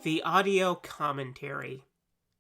The audio commentary.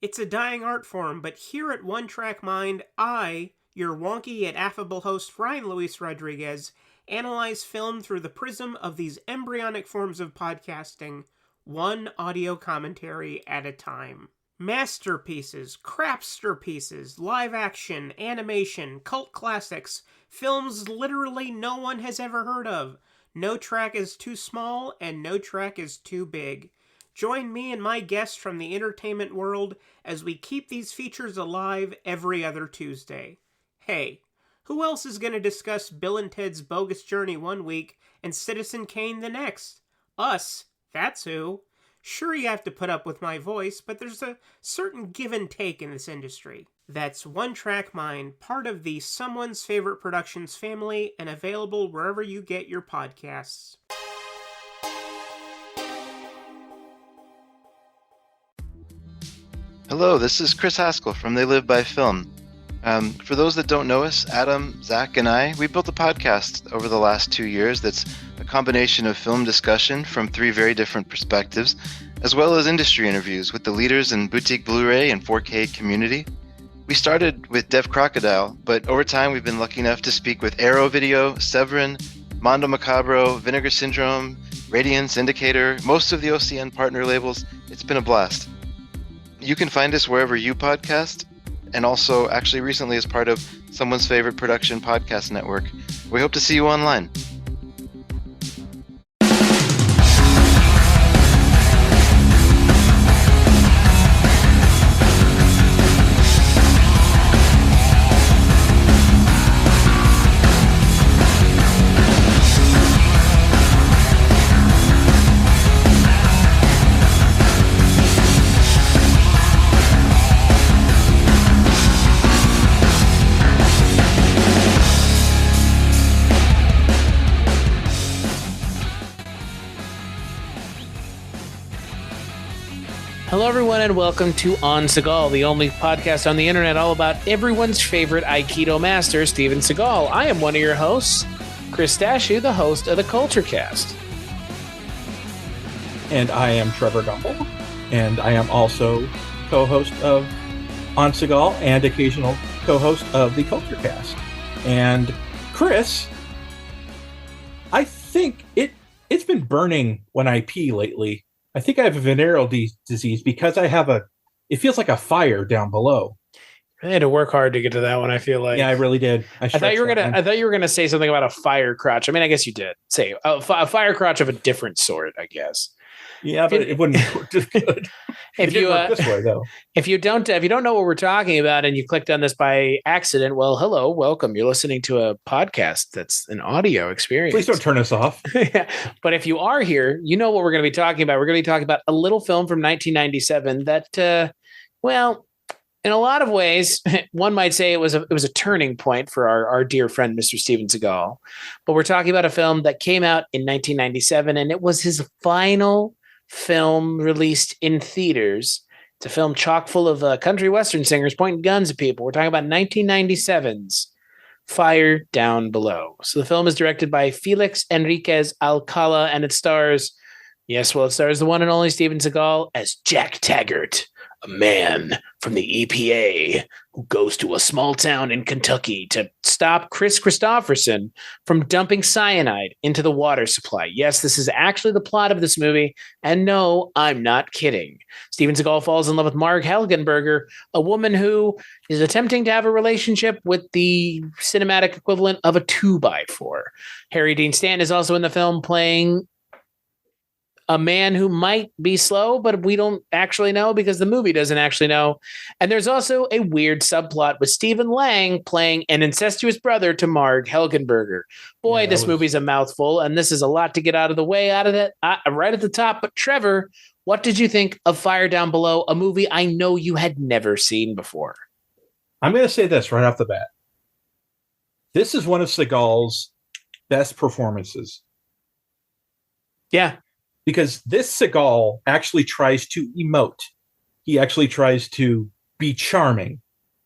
It's a dying art form, but here at One Track Mind, I, your wonky yet affable host Ryan Luis Rodriguez, analyze film through the prism of these embryonic forms of podcasting, one audio commentary at a time. Masterpieces, crapster pieces, live action, animation, cult classics, films literally no one has ever heard of. No track is too small, and no track is too big. Join me and my guests from the entertainment world as we keep these features alive every other Tuesday. Hey, who else is going to discuss Bill and Ted's Bogus Journey one week and Citizen Kane the next? Us, that's who. Sure, you have to put up with my voice, but there's a certain give and take in this industry. That's One Track Mind, part of the Someone's Favorite Productions family, and available wherever you get your podcasts. Hello, this is Chris Haskell from They Live by Film. For those that don't know us, Adam, Zach, and I, we built a podcast over the last 2 years that's a combination of film discussion from 3 very different perspectives, as well as industry interviews with the leaders in boutique Blu-ray and 4K community. We started with Dev Crocodile, but over time we've been lucky enough to speak with Arrow Video, Severin, Mondo Macabro, Vinegar Syndrome, Radiance, Indicator, most of the OCN partner labels. It's been a blast. You can find us wherever you podcast, and also actually recently as part of Someone's Favorite Production Podcast Network. We hope to see you online. Hello, everyone, and welcome to On Seagal, the only podcast on the internet all about everyone's favorite Aikido master, Steven Seagal. I am one of your hosts, Chris Dashu, the host of the Culture Cast. And I am Trevor Gumbel, and I am also co-host of On Seagal and occasional co-host of the Culture Cast. And Chris, I think it's been burning when I pee lately. I think I have a venereal disease because it feels like a fire down below. I had to work hard to get to that one, I feel like. Yeah, I really did. I thought you were gonna say something about a fire crotch. I mean, I guess you did. Say a fire crotch of a different sort, I guess. Yeah, but it wouldn't work as good. If you this way, though. If you don't know what we're talking about and you clicked on this by accident, well, hello, welcome. You're listening to a podcast that's an audio experience. Please don't turn us off. Yeah. But if you are here, you know what we're going to be talking about. We're going to be talking about a little film from 1997 that, well, in a lot of ways, one might say it was a turning point for our dear friend, Mr. Steven Seagal. But we're talking about a film that came out in 1997, and it was his final film released in theaters. It's a film chock full of country western singers pointing guns at people. We're talking about 1997's Fire Down Below. So the film is directed by Felix Enriquez Alcala, and it stars the one and only Steven Seagal as Jack Taggart, a man from the EPA who goes to a small town in Kentucky to stop Chris Christopherson from dumping cyanide into the water supply. Yes, this is actually the plot of this movie. And no, I'm not kidding. Steven Seagal falls in love with Marg Helgenberger, a woman who is attempting to have a relationship with the cinematic equivalent of a 2x4. Harry Dean Stanton is also in the film playing a man who might be slow, but we don't actually know because the movie doesn't actually know. And there's also a weird subplot with Stephen Lang playing an incestuous brother to Marg Helgenberger. Boy, yeah, this movie's a mouthful, and this is a lot to get out of the way out of it right at the top. But Trevor, what did you think of Fire Down Below, a movie I know you had never seen before? I'm going to say this right off the bat. This is one of Seagal's best performances. Yeah. Because this Seagal actually tries to emote. He actually tries to be charming,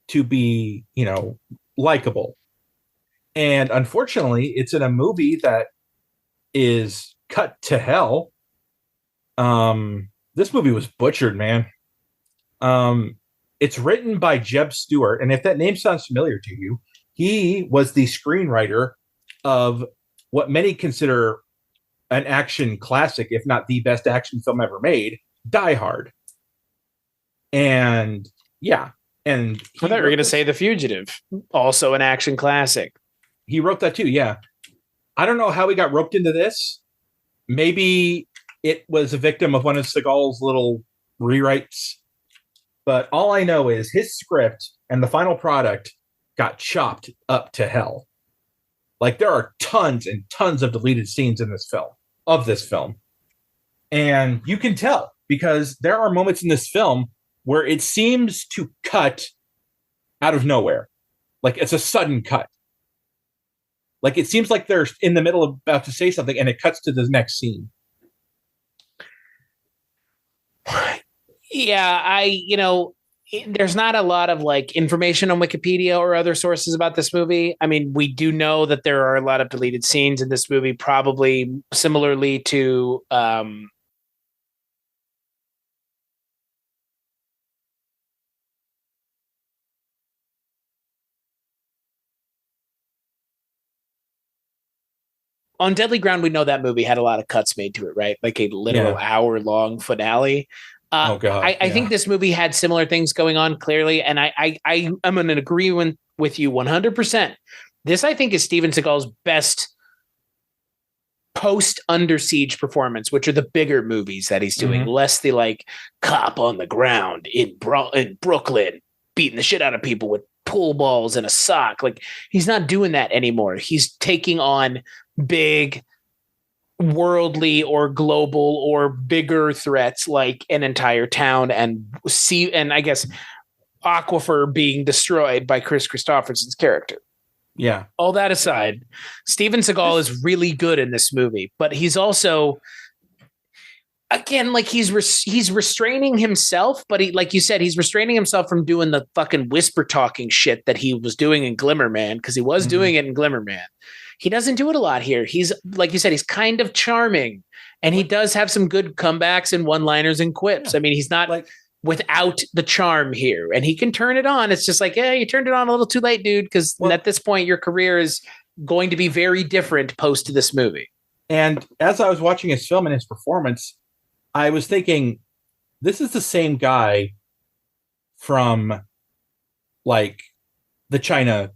to be, likable. And unfortunately, it's in a movie that is cut to hell. This This movie was butchered, man. It's written by Jeb Stewart, and if that name sounds familiar to you, he was the screenwriter of what many consider an action classic, if not the best action film ever made, Die Hard. And yeah, and I thought you were going to say The Fugitive, also an action classic. He wrote that too, yeah. I don't know how he got roped into this. Maybe it was a victim of one of Seagal's little rewrites. But all I know is his script and the final product got chopped up to hell. Like, there are tons and tons of deleted scenes in this film. And you can tell because there are moments in this film where it seems to cut out of nowhere. Like, it's a sudden cut. Like, it seems like they're in the middle of about to say something and it cuts to the next scene. Yeah, there's not a lot of like information on Wikipedia or other sources about this movie. I mean, we do know that there are a lot of deleted scenes in this movie, probably similarly to On Deadly Ground. We know that movie had a lot of cuts made to it, right? Like a literal hour-long finale. Oh God! I think this movie had similar things going on clearly, and I'm in agreement with you 100%. This, I think, is Steven Seagal's best post Under Siege performance, which are the bigger movies that he's doing, less the like cop on the ground in Brooklyn beating the shit out of people with pool balls and a sock. Like, he's not doing that anymore. He's taking on big worldly or global or bigger threats like an entire town and I guess aquifer being destroyed by Chris Christopherson's character. Yeah. All that aside, Steven Seagal is really good in this movie, but he's also, again, like he's restraining himself, but he, like you said, he's restraining himself from doing the fucking whisper talking shit that he was doing in Glimmerman, because he was doing it in Glimmerman. He doesn't do it a lot here. He's, like you said, he's kind of charming, and he does have some good comebacks and one-liners and quips. I mean, he's not like without the charm here, and he can turn it on. It's just like, yeah, you turned it on a little too late, dude, because at this point, your career is going to be very different post this movie. And as I was watching his film and his performance, I was thinking, this is the same guy from like the China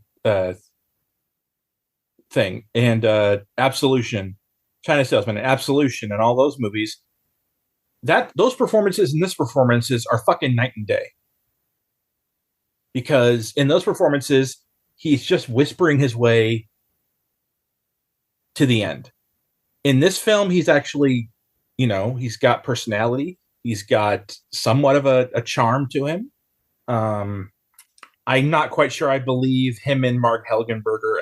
thing and Absolution, China Salesman and Absolution and all those movies. Those performances and this performances are fucking night and day. Because in those performances, he's just whispering his way to the end. In this film, he's actually, he's got personality. He's got somewhat of a charm to him. I'm not quite sure I believe him and Mark Helgenberger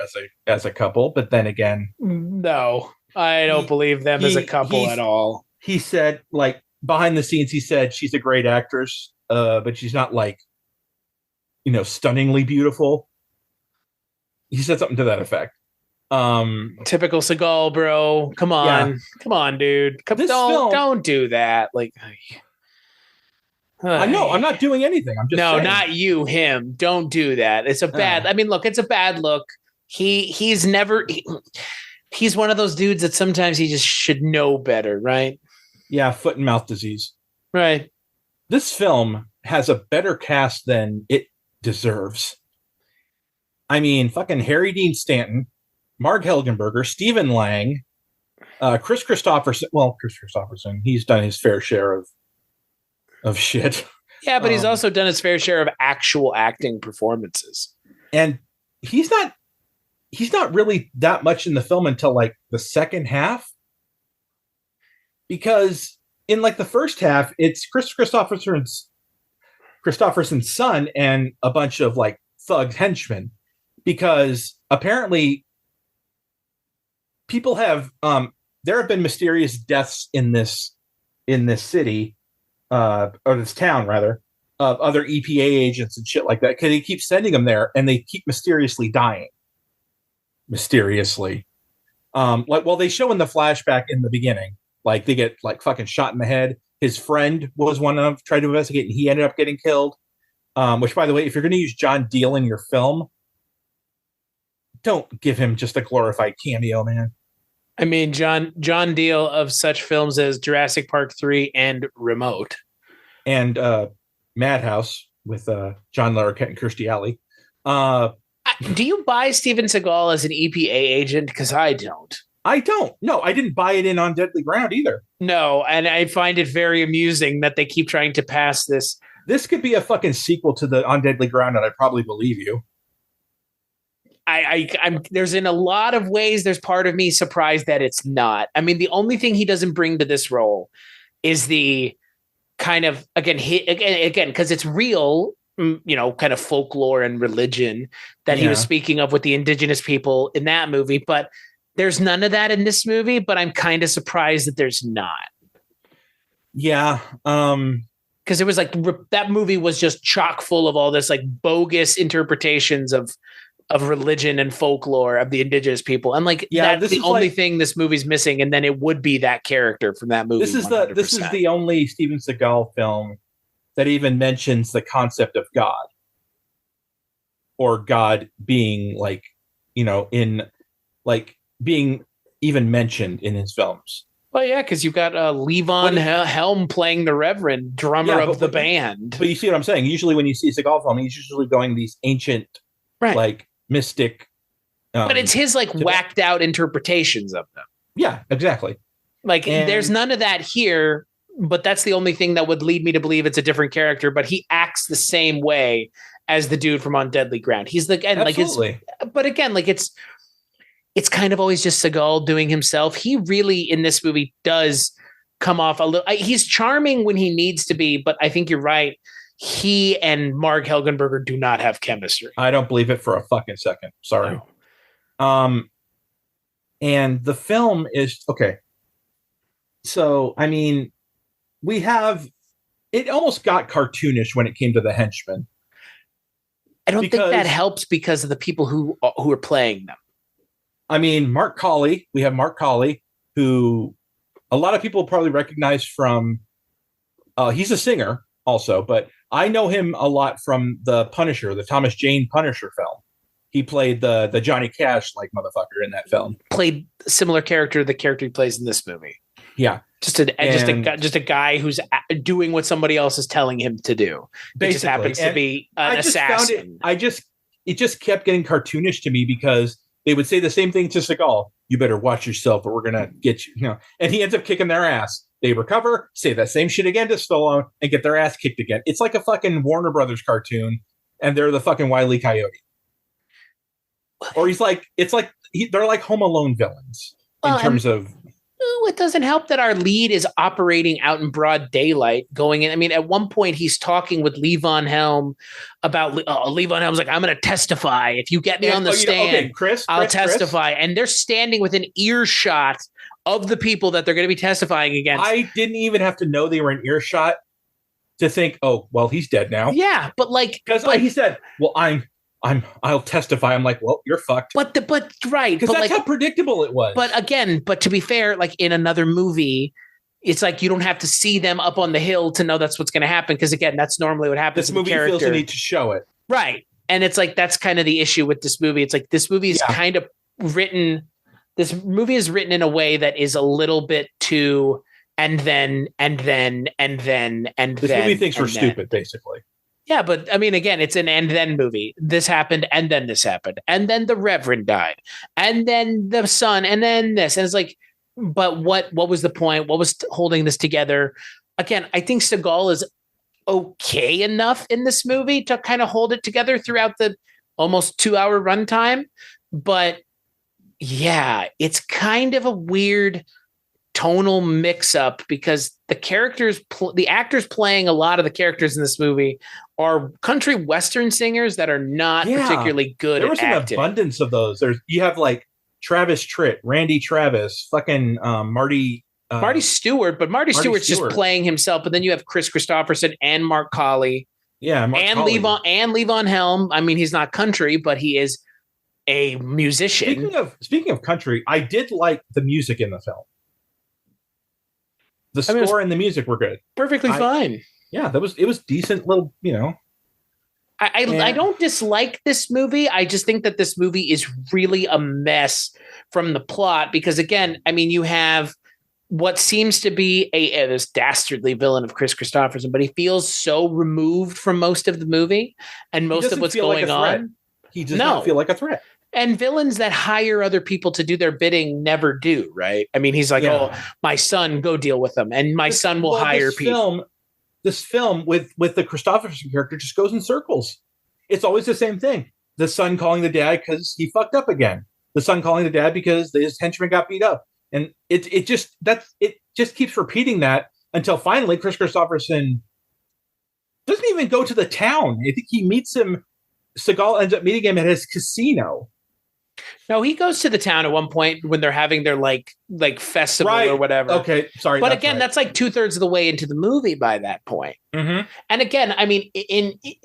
as a couple, but then again, no, I don't believe them as a couple at all. He said, like, behind the scenes, he said she's a great actress, but she's not like, stunningly beautiful. He said something to that effect. Typical Seagal, bro. Come on, dude. Don't do that. Like, I know I'm not doing anything. I'm just saying. Not you, him. Don't do that. It's a bad. I mean, look, it's a bad look. He's one of those dudes that sometimes he just should know better, right? Yeah, foot and mouth disease. Right. This film has a better cast than it deserves. I mean, fucking Harry Dean Stanton, Mark Helgenberger, Stephen Lang, Chris Christopherson. Well, Chris Christopherson, he's done his fair share of shit. Yeah, but he's also done his fair share of actual acting performances. And he's not really that much in the film until like the second half. Because in like the first half, it's Chris Christopherson's son and a bunch of like thug henchmen. Because apparently people have there have been mysterious deaths in this city, or this town rather, of other EPA agents and shit like that, because they keep sending them there and they keep mysteriously dying. Mysteriously. They show in the flashback in the beginning, like they get like fucking shot in the head. his friend was one of tried to investigate, and he ended up getting killed. Which, by the way, if you're going to use John Deal in your film, don't give him just a glorified cameo, man. I mean, John Deal of such films as Jurassic Park 3 and Remote. And Madhouse with John Larroquette and Kirstie Alley. Do you buy Steven Seagal as an EPA agent? Because I don't. I don't. No, I didn't buy it in On Deadly Ground either. No, and I find it very amusing that they keep trying to pass this. This could be a fucking sequel to the On Deadly Ground, and I probably believe you. I'm there's in a lot of ways, there's part of me surprised that it's not. I mean, the only thing he doesn't bring to this role is the kind of, again, because it's real, kind of folklore and religion that he was speaking of with the indigenous people in that movie. But there's none of that in this movie, but I'm kind of surprised that there's not. Yeah. Because it was like that movie was just chock full of all this like bogus interpretations of religion and folklore of the indigenous people. And like, that's the only thing this movie's missing. And then it would be that character from that movie. This is 100%. The only Steven Seagal film that even mentions the concept of God, or God being like, in like being even mentioned in his films. Well, yeah, because you've got Levon Helm playing the Reverend, drummer of the band. But you see what I'm saying? Usually when you see a Seagal film, he's usually going these ancient, like mystic. But it's his like whacked out interpretations of them. Yeah, exactly. Like there's none of that here, but that's the only thing that would lead me to believe it's a different character. But he acts the same way as the dude from On Deadly Ground. He's like, and absolutely. But again, like it's kind of always just Seagal doing himself. He really in this movie does come off a little. He's charming when he needs to be, but I think you're right. He and Marg Helgenberger do not have chemistry. I don't believe it for a fucking second. Sorry. No. And the film is okay. So, I mean, it almost got cartoonish when it came to the henchmen. I don't think that helps because of the people who are playing them. I mean, we have Mark Colley, who a lot of people probably recognize from, he's a singer also, but I know him a lot from the Punisher, the Thomas Jane Punisher film. He played the Johnny Cash like motherfucker in that film. Played a similar character to the character he plays in this movie. Yeah, just a guy who's doing what somebody else is telling him to do. It just happens to be an assassin. It just kept getting cartoonish to me because they would say the same thing to Seagal. You better watch yourself or we're going to get you, and he ends up kicking their ass. They recover, say that same shit again to Stallone and get their ass kicked again. It's like a fucking Warner Brothers cartoon and they're the fucking Wile E. Coyote. Or they're like Home Alone villains in terms of. It doesn't help that our lead is operating out in broad daylight going in. I mean, at one point he's talking with Levon Helm about Levon Helm's like, I'm going to testify. If you get me on the stand, I'll testify. And they're standing within earshot of the people that they're going to be testifying against. I didn't even have to know they were in earshot to think, oh, well, he's dead now. Yeah. But because he said, well, I'll testify. I'm like, well, you're fucked. But right. Because that's how predictable it was. But to be fair, like in another movie, it's like you don't have to see them up on the hill to know that's what's going to happen. Because again, that's normally what happens. This movie feels the need to show it. Right. And it's like, that's kind of the issue with this movie. It's like, this movie is kind of written. This movie is written in a way that is a little bit too, and then. This movie thinks we're stupid, basically. Yeah, but I mean, again, it's an and then movie. This happened, and then this happened, and then the Reverend died, and then the son, and then this, and it's like, but what was the point? What was holding this together? Again, I think Seagal is okay enough in this movie to kind of hold it together throughout the almost 2-hour runtime, but yeah, it's kind of a weird tonal mix-up because the actors playing a lot of the characters in this movie are country western singers that are not particularly good at acting. There was an abundance of those. You have like Travis Tritt, Randy Travis, fucking Marty Stewart, but Marty Stewart's just playing himself. But then you have Chris Christopherson and Mark Colley. Yeah, Levon Helm. I mean, he's not country, but he is a musician. Speaking of country, I did like the music in the film. The score and the music were good. Perfectly fine. Yeah, it was decent little, I don't dislike this movie. I just think that this movie is really a mess from the plot because, again, I mean, you have what seems to be this dastardly villain of Chris Christopherson, but he feels so removed from most of the movie and most of what's going on. He does not feel like a threat. And villains that hire other people to do their bidding never do, right? I mean, he's like, oh, my son, go deal with them. And my son will hire people. This film with the Christopherson character just goes in circles. It's always the same thing. The son calling the dad because he fucked up again. The son calling the dad because his henchman got beat up. And it just keeps repeating that until finally Chris Christopherson doesn't even go to the town. I think he meets him. Seagal ends up meeting him at his casino. No, he goes to the town at one point when they're having their like festival or whatever. Okay, sorry. But again, that's like 2/3 of the way into the movie by that point. Mm-hmm. And again, I mean,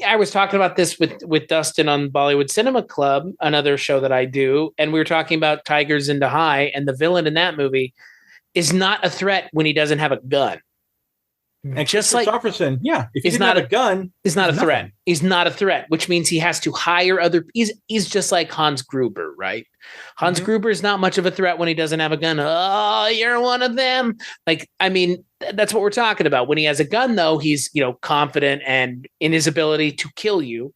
I was talking about this with Dustin on Bollywood Cinema Club, another show that I do, and we were talking about Tigers in the High, and the villain in that movie is not a threat when he doesn't have a gun. And just like Christopherson, if he's not a gun, he's not a threat. He's not a threat, which means he has to hire other. He's just like Hans Gruber, right? Hans Gruber is not much of a threat when he doesn't have a gun. Oh, you're one of them. Like, I mean, that's what we're talking about. When he has a gun, though, he's confident and in his ability to kill you.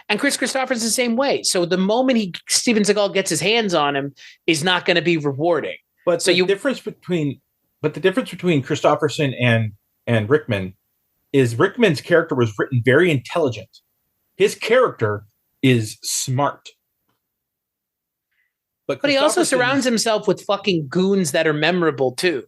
And Chris Christopherson's the same way. So the moment Steven Seagal gets his hands on him is not going to be rewarding. But the difference between Christopherson and Rickman is Rickman's character was written very intelligent. His character is smart. But he also surrounds himself with fucking goons that are memorable too.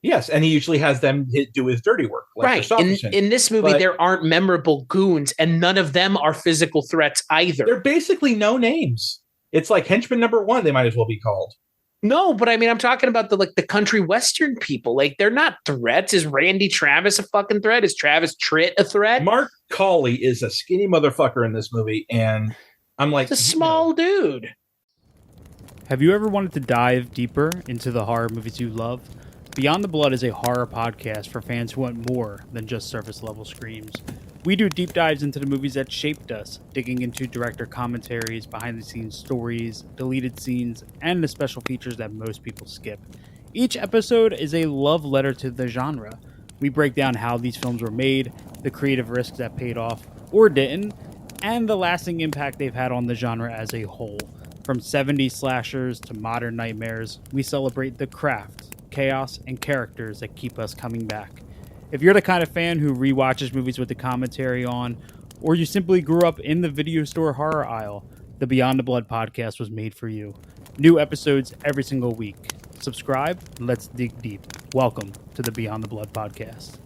Yes, and he usually has them do his dirty work. Like right. In this movie, there aren't memorable goons, and none of them are physical threats either. They're basically no names. It's like henchman number 1, they might as well be called. No, but I mean, I'm talking about the country western people. Like, they're not threats. Is Randy Travis a fucking threat? Is Travis Tritt a threat? Mark Cawley is a skinny motherfucker in this movie, and I'm like, it's a small dude. Have you ever wanted to dive deeper into the horror movies you love? Beyond the Blood is a horror podcast for fans who want more than just surface level screams. We do deep dives into the movies that shaped us, digging into director commentaries, behind the scenes stories, deleted scenes, and the special features that most people skip. Each episode is a love letter to the genre. We break down how these films were made, the creative risks that paid off or didn't, and the lasting impact they've had on the genre as a whole. From 70s slashers to modern nightmares, we celebrate the craft, chaos, and characters that keep us coming back. If you're the kind of fan who rewatches movies with the commentary on, or you simply grew up in the video store horror aisle, the Beyond the Blood podcast was made for you. New episodes every single week. Subscribe, let's dig deep. Welcome to the Beyond the Blood podcast.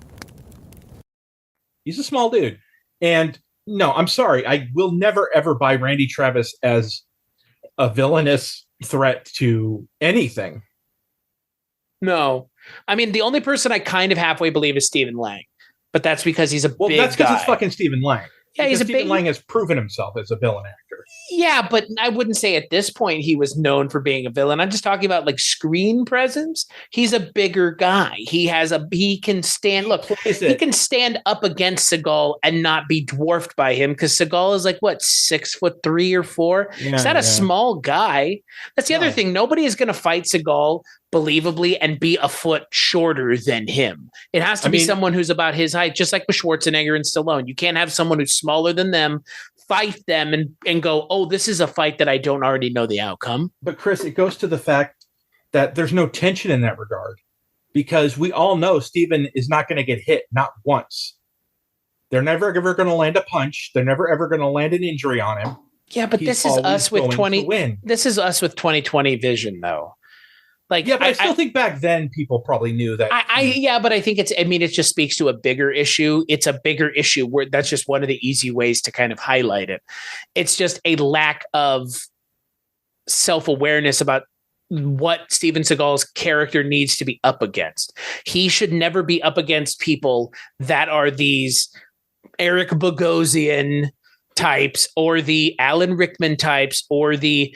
He's a small dude. And no, I'm sorry, I will never ever buy Randy Travis as a villainous threat to anything. No. I mean, the only person I kind of halfway believe is Stephen Lang, but that's because he's a big guy. Well, that's because it's fucking Stephen Lang. Yeah, because Stephen Lang has proven himself as a villain actor. Yeah, but I wouldn't say at this point he was known for being a villain. I'm just talking about like screen presence. He's a bigger guy. He can stand up against Seagal and not be dwarfed by him because Seagal is like, what, 6'3" or 4? Yeah, he's not a small guy. That's the other thing. Nobody is going to fight Seagal believably and be a foot shorter than him. It has to be someone who's about his height, just like with Schwarzenegger and Stallone. You can't have someone who's smaller than them fight them and go, oh, this is a fight that I don't already know the outcome. But Chris, it goes to the fact that there's no tension in that regard because we all know Steven is not going to get hit, not once. They're never ever going to land a punch. They're never ever going to land an injury on him. Yeah, but this is us with 2020 vision though. Like, yeah, but I still think back then people probably knew that. But I think it just speaks to a bigger issue. It's a bigger issue where that's just one of the easy ways to kind of highlight it. It's just a lack of self-awareness about what Steven Seagal's character needs to be up against. He should never be up against people that are these Eric Bogosian types or the Alan Rickman types or the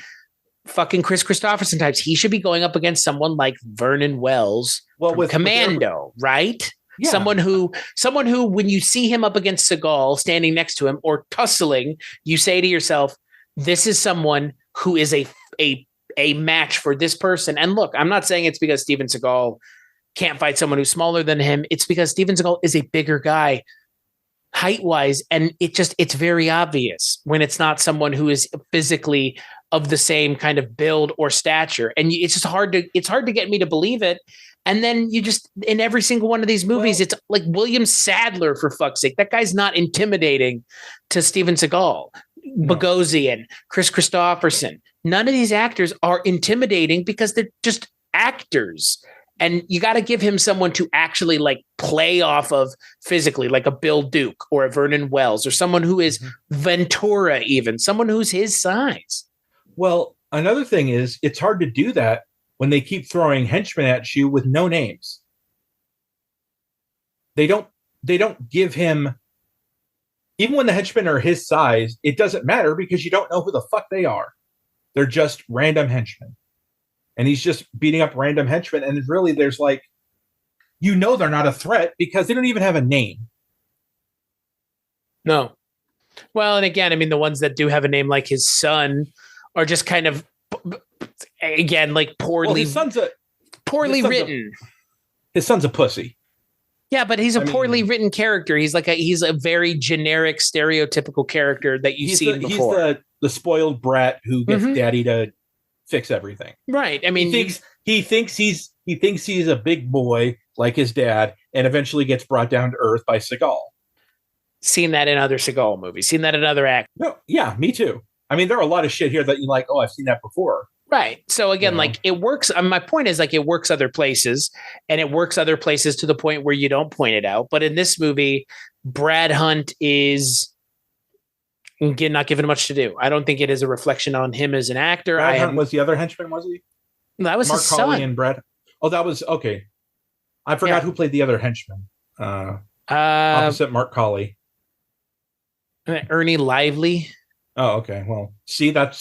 fucking Chris Christopherson types. He should be going up against someone like Vernon Wells from Commando, right? Yeah. Someone who, when you see him up against Seagal standing next to him or tussling, you say to yourself, this is someone who is a match for this person. And look, I'm not saying it's because Steven Seagal can't fight someone who's smaller than him. It's because Steven Seagal is a bigger guy height-wise, and it's very obvious when it's not someone who is physically of the same kind of build or stature. And it's just hard to get me to believe it. And then you just, in every single one of these movies, it's like William Sadler, for fuck's sake. That guy's not intimidating to Steven Seagal. No. Bogosian, Chris Christopherson. None of these actors are intimidating because they're just actors. And you got to give him someone to actually like play off of physically, like a Bill Duke or a Vernon Wells or someone who is Ventura, even someone who's his size. Well, another thing is it's hard to do that when they keep throwing henchmen at you with no names. They don't give him, even when the henchmen are his size, it doesn't matter because you don't know who the fuck they are. They're just random henchmen. And he's just beating up random henchmen. And really, there's like, they're not a threat because they don't even have a name. No. Well, and again, I mean, the ones that do have a name, like his son, are just kind of, again, like poorly, written. His son's a pussy. Yeah, but he's a poorly written character. He's a very generic, stereotypical character that you've seen before. He's the spoiled brat who gets daddy to fix everything. Right. I mean, he thinks he's a big boy like his dad, and eventually gets brought down to earth by Seagal. Seen that in other Seagal movies. Seen that in other actors. No, yeah, me too. I mean, there are a lot of shit here that you're like, oh, I've seen that before. Right. So again, like it works. My point is like it works other places, and it works other places to the point where you don't point it out. But in this movie, Brad Hunt is not given much to do. I don't think it is a reflection on him as an actor. Brad Hunt was the other henchman, was he? No, that was Mark his Colley son. And Brad. Oh, that was okay. I forgot who played the other henchman. Opposite Mark Colley. Ernie Lively. Oh, okay. Well, see, I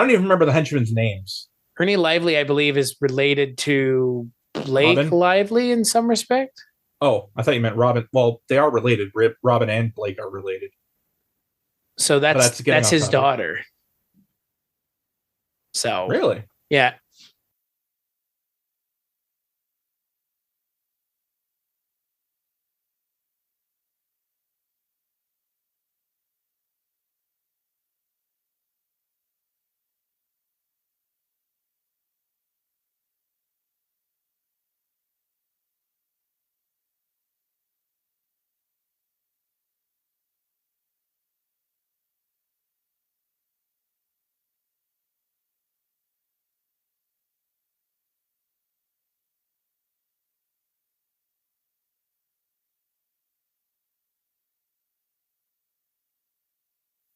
don't even remember the henchmen's names. Ernie Lively, I believe, is related to Blake Robin? Lively in some respect. Oh, I thought you meant Robin. Well, they are related. Robin and Blake are related. So that's his daughter. So really, yeah.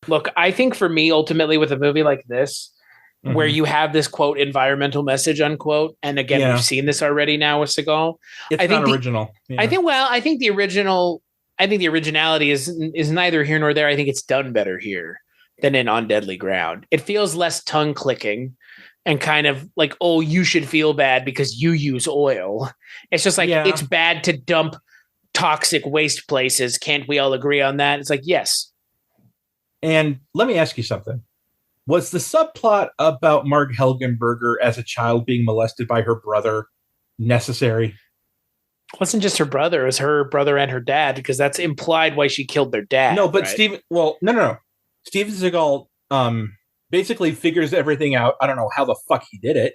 Look, I think for me, ultimately, with a movie like this, where you have this quote environmental message unquote, and again, we've seen this already now with Seagal. It's not original. I think the originality is neither here nor there. I think it's done better here than in On Deadly Ground. It feels less tongue clicking and kind of like, oh, you should feel bad because you use oil. It's just like it's bad to dump toxic waste places. Can't we all agree on that? It's like, yes. And let me ask you something. Was the subplot about Marg Helgenberger as a child being molested by her brother necessary? It wasn't just her brother. It was her brother and her dad, because that's implied why she killed their dad. No, but right? No. Steven Seagal basically figures everything out. I don't know how the fuck he did it.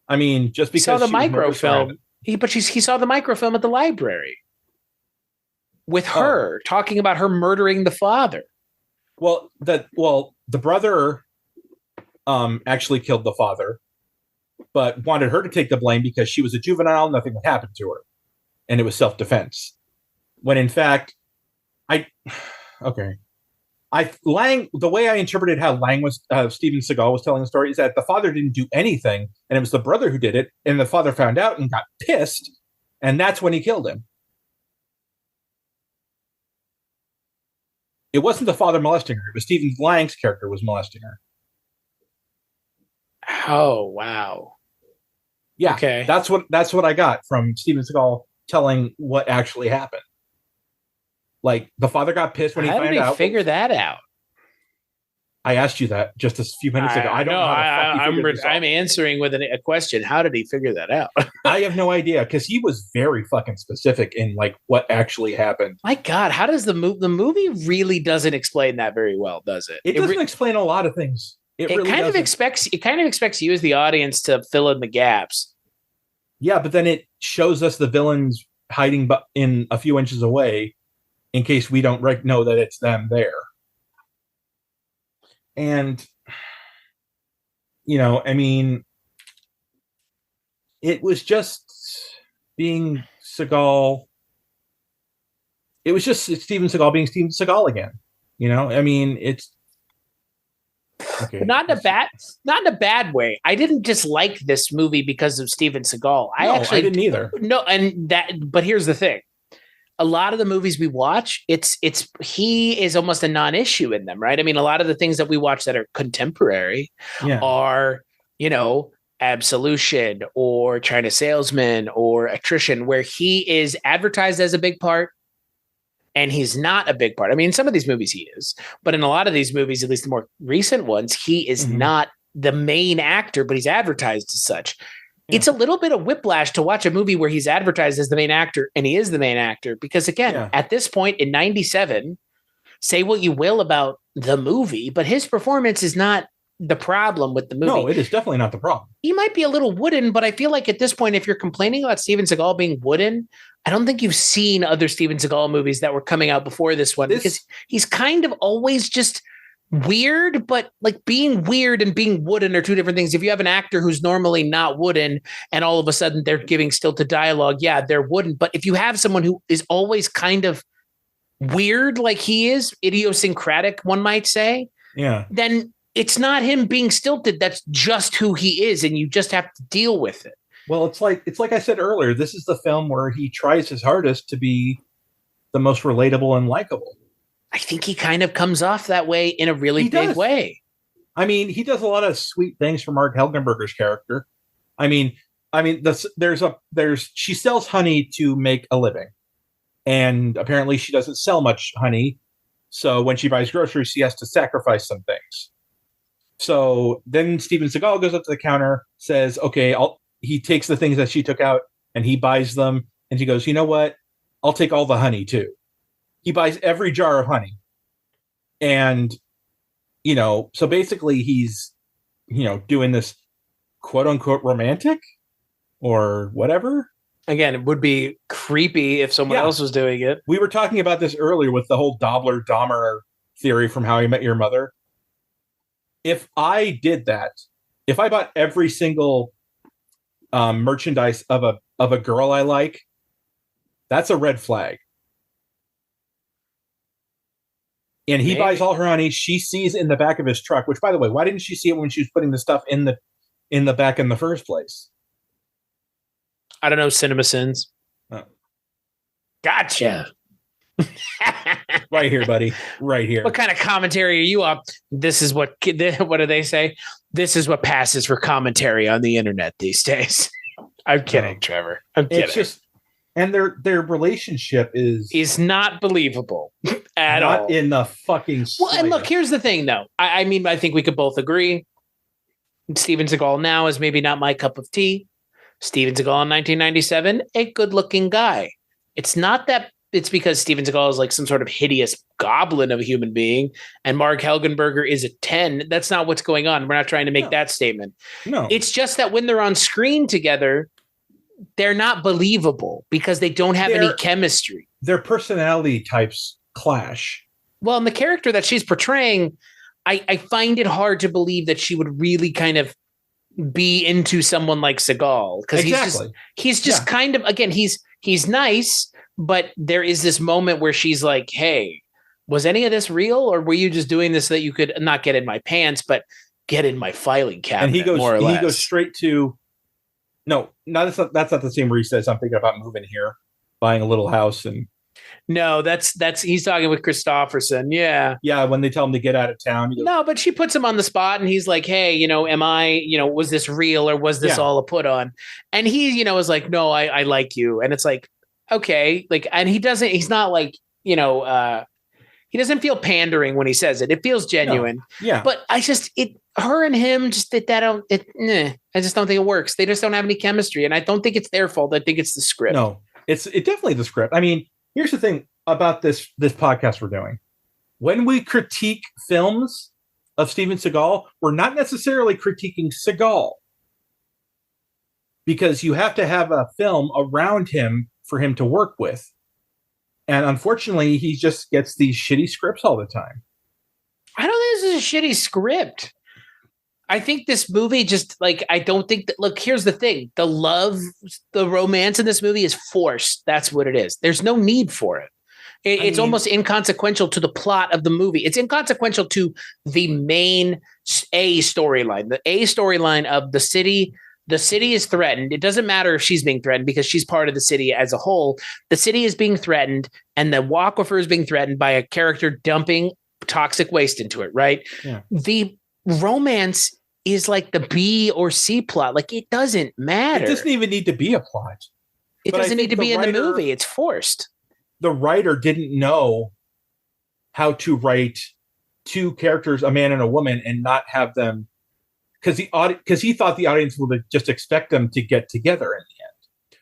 I mean, just because he saw the microfilm. He saw the microfilm at the library with her talking about her murdering the father. Well, the brother actually killed the father, but wanted her to take the blame because she was a juvenile, nothing would happen to her. And it was self-defense. When in fact, the way I interpreted how Steven Seagal was telling the story is that the father didn't do anything, and it was the brother who did it, and the father found out and got pissed, and that's when he killed him. It wasn't the father molesting her. It was Stephen Lang's character was molesting her. Oh, wow. Yeah, Okay. that's what I got from Steven Seagal telling what actually happened. Like, the father got pissed when he How did found he out. figure that out? I asked you that just a few minutes ago. I don't know how the fuck he figured this out. I'm answering with a question. How did he figure that out? I have no idea, because he was very fucking specific in like what actually happened. My God, how does the movie really doesn't explain that very well, does it? It doesn't explain a lot of things. It really kind of expects you as the audience to fill in the gaps. Yeah, but then it shows us the villains hiding in a few inches away in case we don't know that it's them there. And, I mean, it was just being Seagal. It was just Steven Seagal being Steven Seagal again. I mean, it's okay. But not in a bad way. I didn't just like this movie because of Steven Seagal. I didn't either. No, but here's the thing. A lot of the movies we watch, he is almost a non-issue in them, right? I mean, a lot of the things that we watch that are contemporary are, Absolution or China Salesman or Attrition, where he is advertised as a big part and he's not a big part. I mean, in some of these movies he is, but in a lot of these movies, at least the more recent ones, he is not the main actor, but he's advertised as such. Yeah. It's a little bit of whiplash to watch a movie where he's advertised as the main actor and he is the main actor, because again, at this point in 97, say what you will about the movie, but his performance is not the problem with the movie. No, it is definitely not the problem. He might be a little wooden, but I feel like at this point, if you're complaining about Steven Seagal being wooden, I don't think you've seen other Steven Seagal movies that were coming out before this one, because he's kind of always just weird, but like being weird and being wooden are two different things. If you have an actor who's normally not wooden and all of a sudden they're giving stilted dialogue, yeah, they're wooden. But if you have someone who is always kind of weird, like he is, idiosyncratic, one might say, then it's not him being stilted. That's just who he is, and you just have to deal with it. Well, it's like I said earlier, this is the film where he tries his hardest to be the most relatable and likable. I think he kind of comes off that way in a really big way. I mean, he does a lot of sweet things for Mark Helgenberger's character. I mean, she sells honey to make a living, and apparently she doesn't sell much honey. So when she buys groceries, she has to sacrifice some things. So then Steven Seagal goes up to the counter, says, "Okay, he takes the things that she took out and he buys them." And he goes, "You know what? I'll take all the honey too." He buys every jar of honey. And, so basically he's, doing this quote unquote romantic or whatever. Again, it would be creepy if someone else was doing it. We were talking about this earlier with the whole Dobler-Dahmer theory from How I Met Your Mother. If I did that, if I bought every single merchandise of a girl I like, that's a red flag. And he buys all her honey. She sees in the back of his truck, which, by the way, why didn't she see it when she was putting the stuff in the back in the first place? I don't know. Cinema sins. Oh. Gotcha. Right here, buddy. Right here. What kind of commentary are you up? This is what do they say? This is what passes for commentary on the internet these days. I'm kidding, Trevor. I'm kidding. It's just, and their relationship is not believable at all. Not in the fucking slightest. Well, and look, here's the thing, though. I mean, I think we could both agree. Steven Seagal now is maybe not my cup of tea. Steven Seagal in 1997, a good-looking guy. It's not that it's because Steven Seagal is like some sort of hideous goblin of a human being and Mark Helgenberger is a 10. That's not what's going on. We're not trying to make that statement. No. It's just that when they're on screen together, they're not believable because they don't have any chemistry. Their personality types clash. Well, and the character that she's portraying, I find it hard to believe that she would really kind of be into someone like Seagal, because he's just kind of, again, he's nice, but there is this moment where she's like, "Hey, was any of this real, or were you just doing this so that you could not get in my pants, but get in my filing cabinet?" And he he goes straight to, no, that's not the scene where he says, "I'm thinking about moving here, buying a little house," and No, that's he's talking with Christopherson. Yeah. Yeah, when they tell him to get out of town. He goes, No, but she puts him on the spot and he's like, hey, am I, was this real or was this Yeah. all a put on? And he, is like, no, I like you. And it's like, okay. Like, and he's not like, he doesn't feel pandering when he says it. It feels genuine. No. Yeah. But her and him just I just don't think it works. They just don't have any chemistry. And I don't think it's their fault. I think it's the script. No, it's definitely the script. I mean, here's the thing about this podcast we're doing. When we critique films of Steven Seagal, we're not necessarily critiquing Seagal, because you have to have a film around him for him to work with. And unfortunately, he just gets these shitty scripts all the time. I don't think this is a shitty script. I think this movie just I don't think that. Look, here's the thing: the romance in this movie is forced. That's what it is. There's no need for it. It's almost inconsequential to the plot of the movie. It's inconsequential to the main storyline. The storyline of the city. The city is threatened. It doesn't matter if she's being threatened because she's part of the city as a whole. The city is being threatened, and the aquifer is being threatened by a character dumping toxic waste into it. Right? Yeah. The romance is like the B or C plot. Like, it doesn't matter. It doesn't even need to be a plot. It doesn't need to be in the movie. It's forced. The writer didn't know how to write two characters, a man and a woman, and not have them, because he thought the audience would just expect them to get together in the end.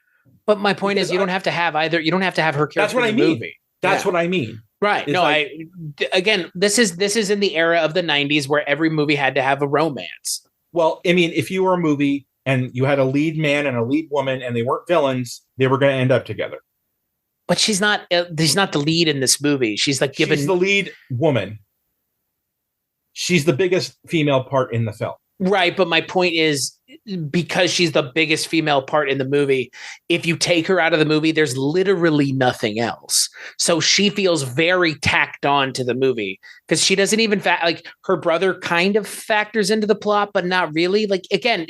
But my point is, you don't have to have either. You don't have to have her character in the movie. That's what I mean. Right. It's no, again, this is in the era of the 90s where every movie had to have a romance. Well, I mean, if you were a movie and you had a lead man and a lead woman and they weren't villains, they were going to end up together. But she's not the lead in this movie. She's She's the lead woman. She's the biggest female part in the film. Right. But my point is, because she's the biggest female part in the movie, if you take her out of the movie, there's literally nothing else. So she feels very tacked on to the movie, because she doesn't even her brother kind of factors into the plot, but not really. Like, again,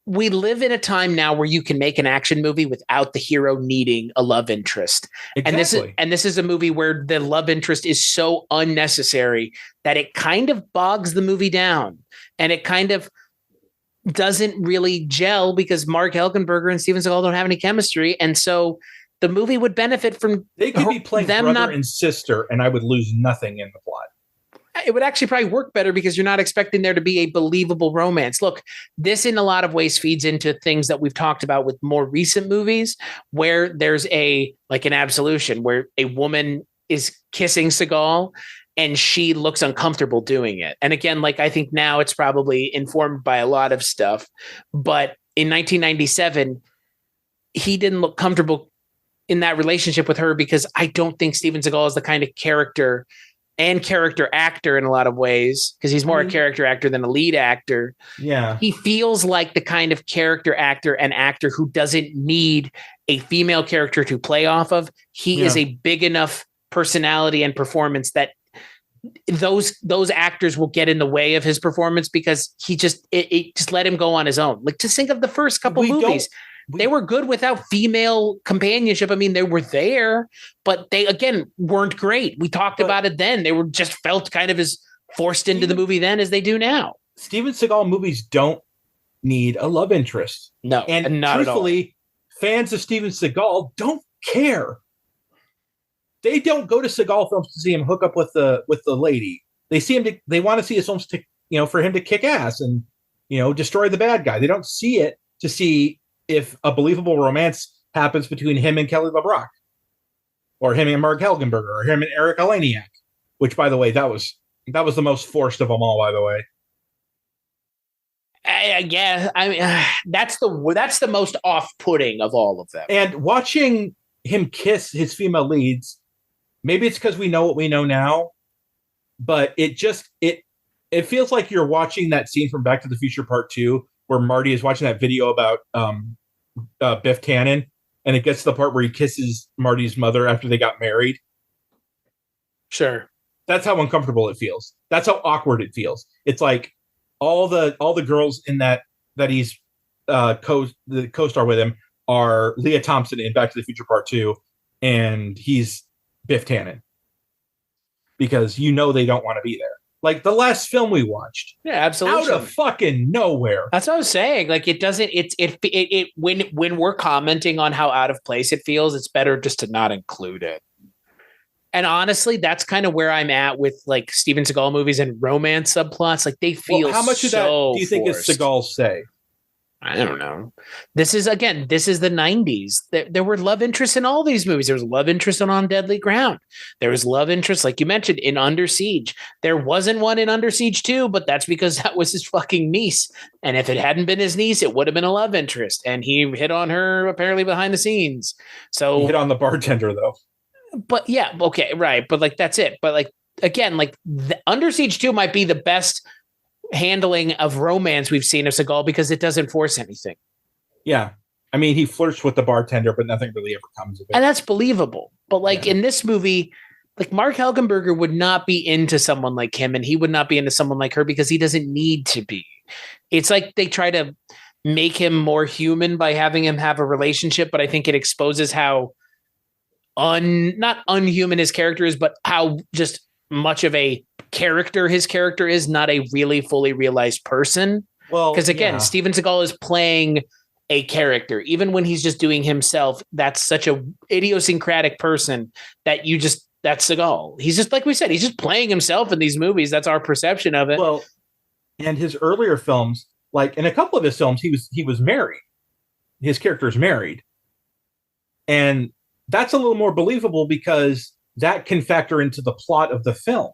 we live in a time now where you can make an action movie without the hero needing a love interest. Exactly. And this is a movie where the love interest is so unnecessary that it kind of bogs the movie down, and it kind of doesn't really gel because Mark Helgenberger and Steven Seagal don't have any chemistry. And so the movie would benefit from they could be playing brother and sister, and I would lose nothing in the plot. It would actually probably work better because you're not expecting there to be a believable romance. Look, this in a lot of ways feeds into things that we've talked about with more recent movies, where there's an Absolution, where a woman is kissing Seagal and she looks uncomfortable doing it. And again, I think now it's probably informed by a lot of stuff, but in 1997, he didn't look comfortable in that relationship with her, because I don't think Steven Seagal is the kind of character and character actor in a lot of ways, because he's more a character actor than a lead actor. Yeah. He feels like the kind of character actor and actor who doesn't need a female character to play off of. He is a big enough personality and performance that those actors will get in the way of his performance, because he just let him go on his own. Like, just think of the first couple movies. They were good without female companionship. I mean, they were there, but they, again, weren't great. We talked about it then. They were just felt kind of as forced into the movie then as they do now. Steven Seagal movies don't need a love interest. No, and not truthfully, at all. Fans of Steven Seagal don't care. They don't go to Seagal films to see him hook up with the lady. They see him. They want to see his films for him to kick ass and destroy the bad guy. They don't see it to see if a believable romance happens between him and Kelly LeBrock, or him and Mark Helgenberger, or him and Eric Eleniak, which, by the way, that was the most forced of them all, by the way. I guess. I mean, that's the most off-putting of all of them. And watching him kiss his female leads, maybe it's because we know what we know now, but it feels like you're watching that scene from Back to the Future Part 2, where Marty is watching that video about Biff Tannen, and it gets to the part where he kisses Marty's mother after they got married. Sure. That's how uncomfortable it feels. That's how awkward it feels. It's like all the girls in that he's the co-star with him are Leah Thompson in Back to the Future Part 2, and he's Biff Tannen. Because you know they don't want to be there. Like the last film we watched. Yeah, absolutely. Out of fucking nowhere. That's what I was saying. Like it doesn't, it when we're commenting on how out of place it feels, it's better just to not include it. And honestly, that's kind of where I'm at with like Steven Seagal movies and romance subplots. Like they feel how much of that do you think is Seagal's say? I don't know. This is the 90s. There were love interests in all these movies. There was love interest on Deadly Ground. There was love interest, like you mentioned, in Under Siege. There wasn't one in Under Siege 2, but that's because that was his fucking niece. And if it hadn't been his niece, it would have been a love interest. And he hit on her apparently behind the scenes. So he hit on the bartender though. But yeah, okay, right. But like that's it. But like again, like Under Siege 2 might be the best handling of romance we've seen of Seagal because it doesn't force anything. Yeah. I mean, he flirts with the bartender, but nothing really ever comes of it. And that's believable. But like in this movie, like Mark Helgenberger would not be into someone like him and he would not be into someone like her because he doesn't need to be. It's like they try to make him more human by having him have a relationship, but I think it exposes how not unhuman his character is, but how just much of a character his character is, not a really fully realized person. Well, because again, Steven Seagal is playing a character, even when he's just doing himself. That's such a idiosyncratic person that that's Seagal. He's just, like we said, he's just playing himself in these movies. That's our perception of it. Well, and his earlier films, like in a couple of his films, he was married. His character's married, and that's a little more believable because that can factor into the plot of the film.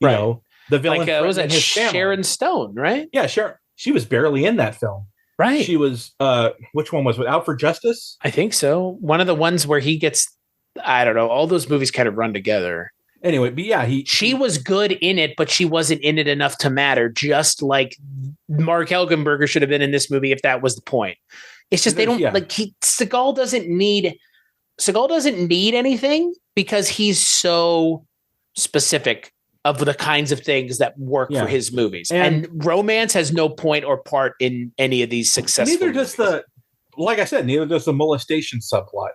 You know, the villain was that his Sharon Stone, right? Yeah, Sharon. She was barely in that film. Right. She was, which one was it? Out for Justice? I think so. One of the ones where he gets, I don't know, all those movies kind of run together. Anyway, but yeah, she was good in it, but she wasn't in it enough to matter, just like Mark Helgenberger should have been in this movie if that was the point. It's just Seagal doesn't need anything because he's so specific of the kinds of things that work for his movies. And romance has no point or part in any of these successful neither movies. does neither does the molestation subplot.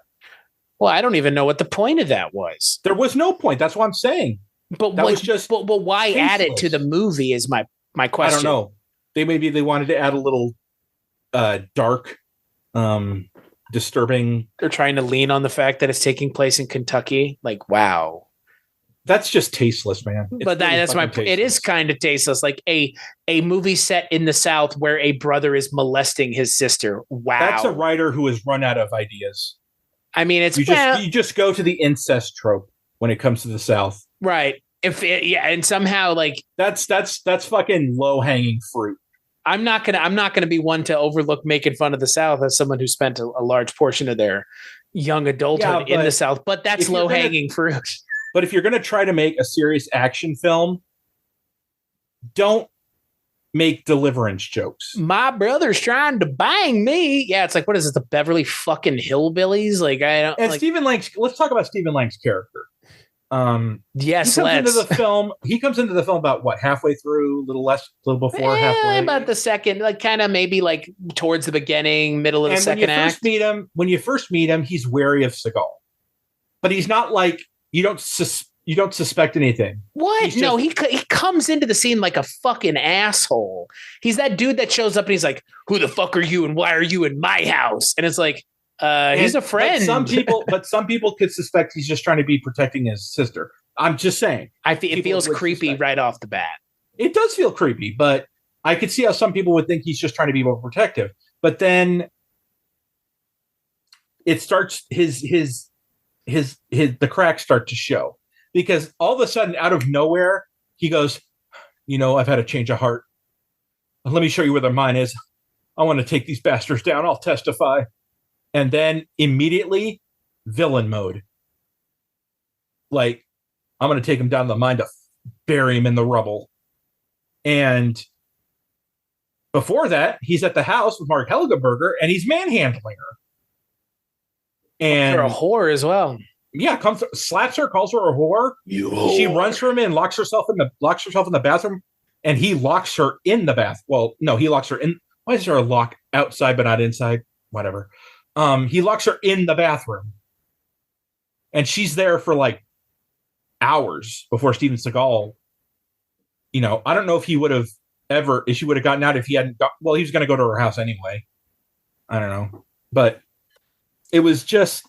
Well, I don't even know what the point of that was. There was no point. That's what I'm saying. But that was just but why tasteless. Add it to the movie is my question. I don't know. They wanted to add a little dark, disturbing. They're trying to lean on the fact that it's taking place in Kentucky. Like, wow. That's just tasteless, man. But that's my point. It is kind of tasteless. Like a movie set in the South where a brother is molesting his sister. Wow. That's a writer who has run out of ideas. I mean, you just go to the incest trope when it comes to the South. Right. And somehow like that's fucking low hanging fruit. I'm not gonna be one to overlook making fun of the South as someone who spent a large portion of their young adulthood in the South, but that's low hanging fruit. But if you're going to try to make a serious action film, don't make deliverance jokes. My brother's trying to bang me. Yeah, it's like, what is it? The Beverly fucking Hillbillies? Like, I don't. And Stephen Lang's. Let's talk about Stephen Lang's character. Yes, he comes into the film about what, halfway through, a little before halfway. About the second, like kind of maybe like towards the beginning, middle of the second act. When you first meet him, he's wary of Seagal, but he's not like. You don't suspect anything. What? He comes into the scene like a fucking asshole. He's that dude that shows up and he's like, "Who the fuck are you and why are you in my house?" And it's like, he's a friend. But some people could suspect he's just trying to be protecting his sister. I'm just saying. It feels creepy right off the bat. It does feel creepy, but I could see how some people would think he's just trying to be more protective. But then it starts the cracks start to show because all of a sudden out of nowhere he goes, I've had a change of heart. Let me show you where their mind is. I want to take these bastards down. I'll testify. And then immediately villain mode. Like, I'm going to take him down the mine to bury him in the rubble. And before that, he's at the house with Mark Helgenberger and he's manhandling her. And you're a whore as well. Yeah, slaps her, calls her a whore. She runs from him, locks herself in the bathroom, and he locks her in the bath. Well, no, he locks her why is there a lock outside but not inside? Whatever. He locks her in the bathroom. And she's there for like hours before Steven Seagal, I don't know if he would have if she would have gotten out if he hadn't he was going to go to her house anyway. I don't know. But it was just,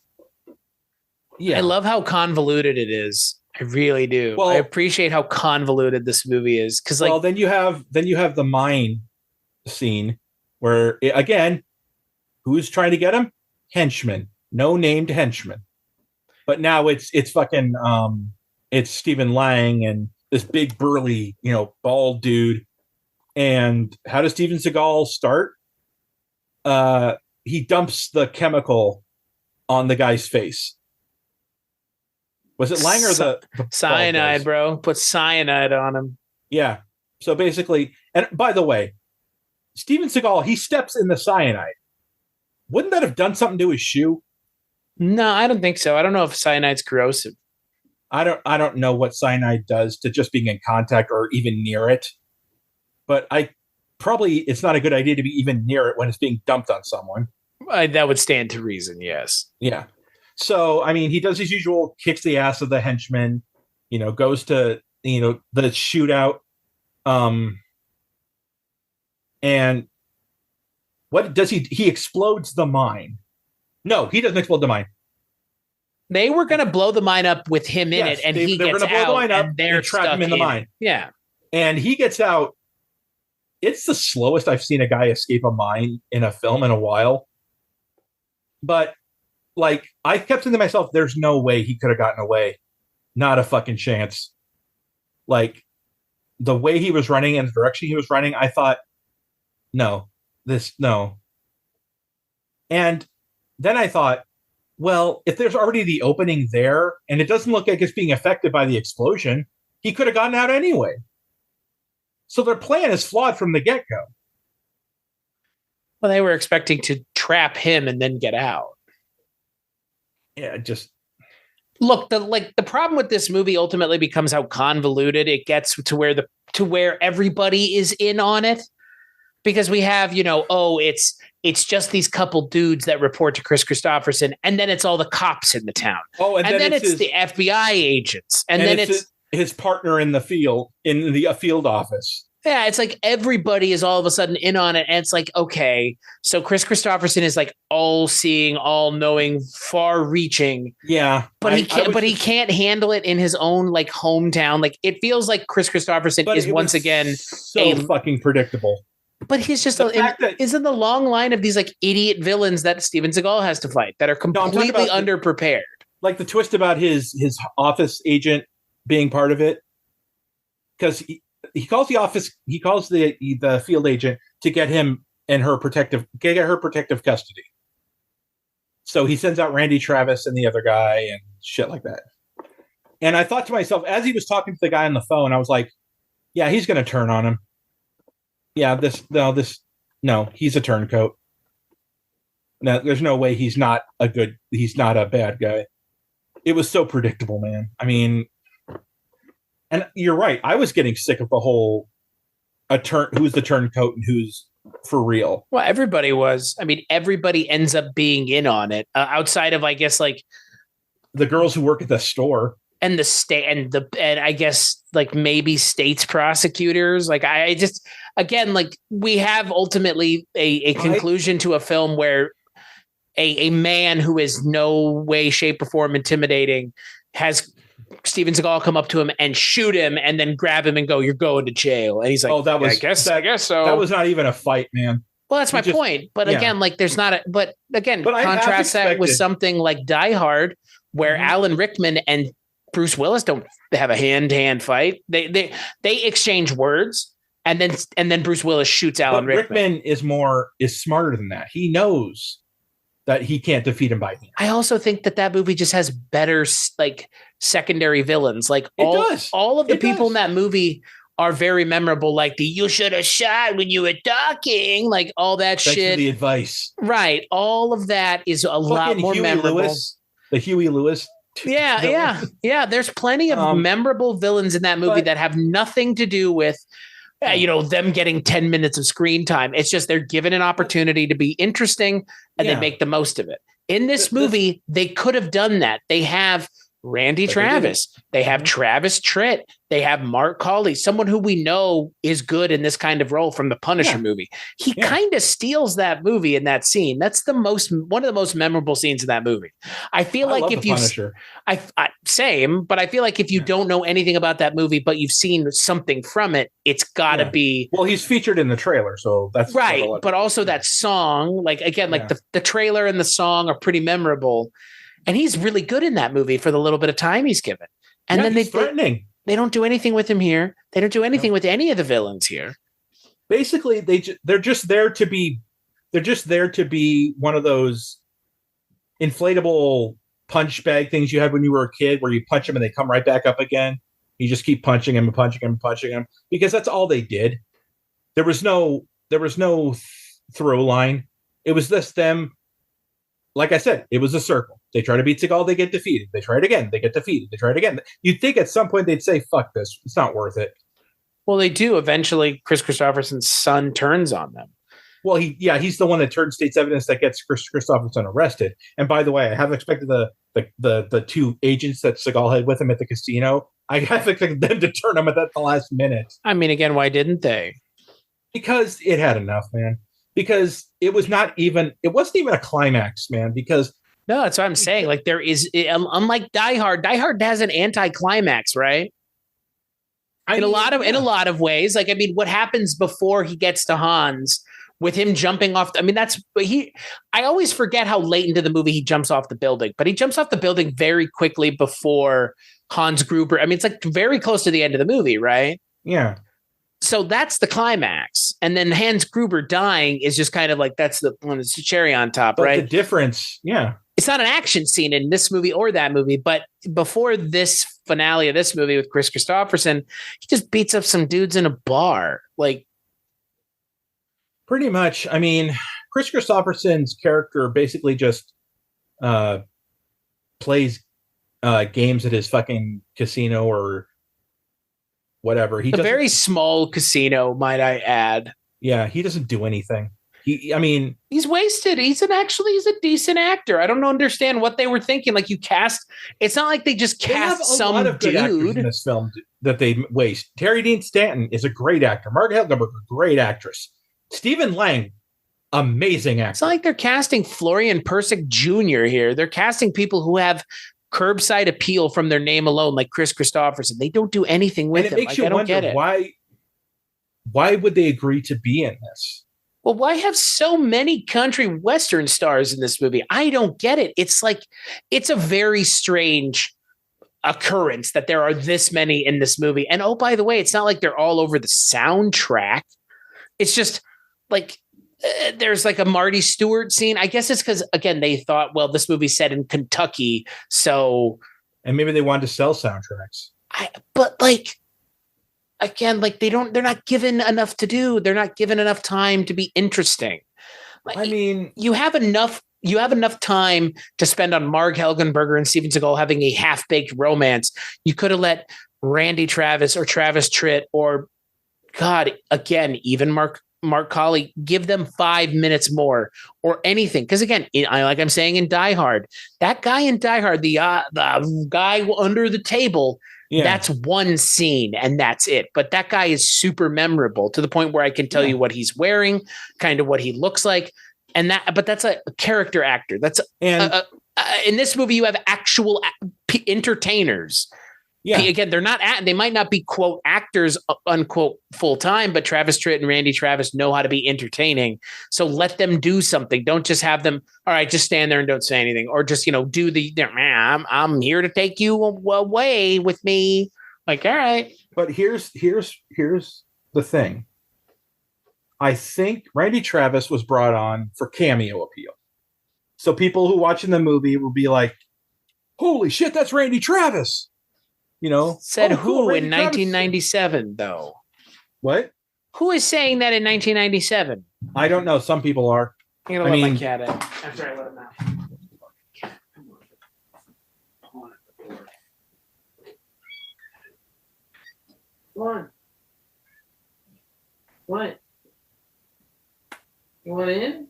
yeah. I love how convoluted it is. I really do. Well, I appreciate how convoluted this movie is. Cause then you have the mine scene where, again, who's trying to get him? Henchman. No named henchman. But now it's fucking, it's Stephen Lang and this big burly, bald dude. And how does Steven Seagal start? He dumps the chemical on the guy's face. Was it Lang or the cyanide, bro? Put cyanide on him. Yeah. So basically, and by the way, Steven Seagal, he steps in the cyanide. Wouldn't that have done something to his shoe? No, I don't think so. I don't know if cyanide's corrosive. I don't know what cyanide does to just being in contact or even near it. But it's not a good idea to be even near it when it's being dumped on someone. That would stand to reason, yes. Yeah. So, I mean, he does his usual, kicks the ass of the henchman, goes to, the shootout. And what does he explodes the mine. No, he doesn't explode the mine. They were going to blow the mine up with him in it, and he gets out, and they're trap him in the mine. Yeah. And he gets out. It's the slowest I've seen a guy escape a mine in a film in a while. But, I kept thinking to myself, there's no way he could have gotten away. Not a fucking chance. The way he was running and the direction he was running, I thought, no. And then I thought, well, if there's already the opening there, and it doesn't look like it's being affected by the explosion, he could have gotten out anyway. So their plan is flawed from the get-go. Well, they were expecting to trap him and then get out. Yeah, just look. The problem with this movie ultimately becomes how convoluted it gets to where everybody is in on it, because we have it's just these couple dudes that report to Chris Christopherson, and then it's all the cops in the town. Oh, and then it's the FBI agents, and then it's his partner in the field office. Yeah, it's like everybody is all of a sudden in on it, and it's like, okay, so Chris Christopherson is like all-seeing, all-knowing, far-reaching. Yeah, but he can't handle it in his own hometown. It feels like Chris Christopherson is once again so fucking predictable. But he's just is in the long line of these idiot villains that Steven Seagal has to fight that are completely underprepared. The twist about his office agent being part of it, because he calls the field agent to get him and her protective custody. So he sends out Randy Travis and the other guy and shit like that. And I thought to myself, as he was talking to the guy on the phone, I was like, yeah, he's going to turn on him. Yeah, he's a turncoat. No, there's no way he's not a bad guy. It was so predictable, man. I mean, and you're right. I was getting sick of the whole who's the turncoat and who's for real. Well, everybody was. I mean, everybody ends up being in on it outside of, I guess, the girls who work at the store. And the state and I guess maybe state's prosecutors. I just, again, we have ultimately a conclusion to a film where a man who is no way, shape, or form intimidating has Steven Seagal come up to him and shoot him and then grab him and go, "You're going to jail." And he's like, "Oh, I guess so." That was not even a fight, man. Well, that's my point. But again, there's not contrast that with something like Die Hard, where Alan Rickman and Bruce Willis don't have a hand-to-hand fight. They exchange words, and then Bruce Willis shoots Alan Rickman. Rickman is smarter than that. He knows that he can't defeat him by hand. I also think that movie just has better secondary villains. All of the people in that movie are very memorable. You should have shot when you were talking. All that Thanks shit. For the advice, right? All of that is a lot more memorable. The Huey Lewis. Yeah. There's plenty of memorable villains in that movie that have nothing to do with them getting 10 minutes of screen time. It's just they're given an opportunity to be interesting and they make the most of it. In this movie, they could have done that. They have Randy Travis. They have Travis Tritt. They have Mark Cawley, someone who we know is good in this kind of role from the Punisher movie. He kind of steals that movie in that scene. That's one of the most memorable scenes in that movie. I feel like if you same, but I feel like if you don't know anything about that movie, but you've seen something from it, it's got to be. Well, he's featured in the trailer, so that's right. But also that song, the trailer and the song are pretty memorable. And he's really good in that movie for the little bit of time he's given. And then they don't do anything with him here. They don't do anything with any of the villains here. Basically, they're just there to be. They're just there to be one of those inflatable punch bag things you had when you were a kid, where you punch them and they come right back up again. You just keep punching them and punching them and punching them, because that's all they did. There was no through line. It was just them. Like I said, it was a circle. They try to beat Seagal, they get defeated. They try it again, they get defeated. They try it again. You'd think at some point they'd say, fuck this. It's not worth it. Well, they do. Eventually, Chris Christopherson's son turns on them. Well, he's the one that turns state's evidence that gets Chris Christopherson arrested. And by the way, I haven't expected the two agents that Seagal had with him at the casino. I haven't expected them to turn him at the last minute. I mean, again, why didn't they? Because it had enough, man. Because it wasn't even a climax, man. Because no, that's what I'm saying. Like, there is, unlike Die Hard has an anti-climax, right? In a lot of ways. Like, I mean, what happens before he gets to Hans with him jumping off? I always forget how late into the movie he jumps off the building, but he jumps off the building very quickly before Hans Gruber. I mean, it's like very close to the end of the movie, right? Yeah. So that's the climax. And then Hans Gruber dying is just kind of like, it's the cherry on top, right? The difference, it's not an action scene in this movie or that movie, but before this finale of this movie with Chris Christopherson, he just beats up some dudes in a bar. Like, pretty much. I mean, Chris Christopherson's character basically just plays games at his fucking casino or whatever. A very small casino, might I add. Yeah, he doesn't do anything. He's wasted. He's a decent actor. I don't understand what they were thinking. Like, it's not like they just cast some lot of good actors dude in this film that they waste. Terry Dean Stanton is a great actor. Margaret Helgenberg, a great actress. Stephen Lang, amazing actor. It's not like they're casting Florian Persick Jr. here. They're casting people who have curbside appeal from their name alone, like Chris Christopherson. They don't do anything with them. Makes you wonder why would they agree to be in this? Well, why have so many country western stars in this movie? I don't get it. It's like, it's a very strange occurrence that there are this many in this movie. And oh, by the way, it's not like they're all over the soundtrack. It's just like, there's like a Marty Stewart scene. I guess it's because, again, they thought, well, this movie's set in Kentucky, so. And maybe they wanted to sell soundtracks. But like, again, like they're not given enough to do. They're not given enough time to be interesting. Like, I mean, you have enough time to spend on Marg Helgenberger and Steven Seagal having a half-baked romance. You could have let Randy Travis or Travis Tritt or, God, again, even Mark Cawley, give them 5 minutes more or anything. Because again, like I'm saying in Die Hard, that guy in Die Hard, the guy under the table, that's one scene and that's it. But that guy is super memorable to the point where I can tell you what he's wearing, kind of what he looks like. But that's a character actor. In this movie, you have actual entertainers. Yeah. Again, they might not be quote actors unquote full time, but Travis Tritt and Randy Travis know how to be entertaining. So let them do something. Don't just have them. All right, just stand there and don't say anything, or just do the. I'm here to take you away with me. Like, all right. But here's the thing. I think Randy Travis was brought on for cameo appeal. So people who watching the movie will be like, "Holy shit, that's Randy Travis." Said who in 1997, though? What? Who is saying that in 1997? I don't know. Some people are. I'm going to let my cat in. After I let him out. Come on. What? You want in?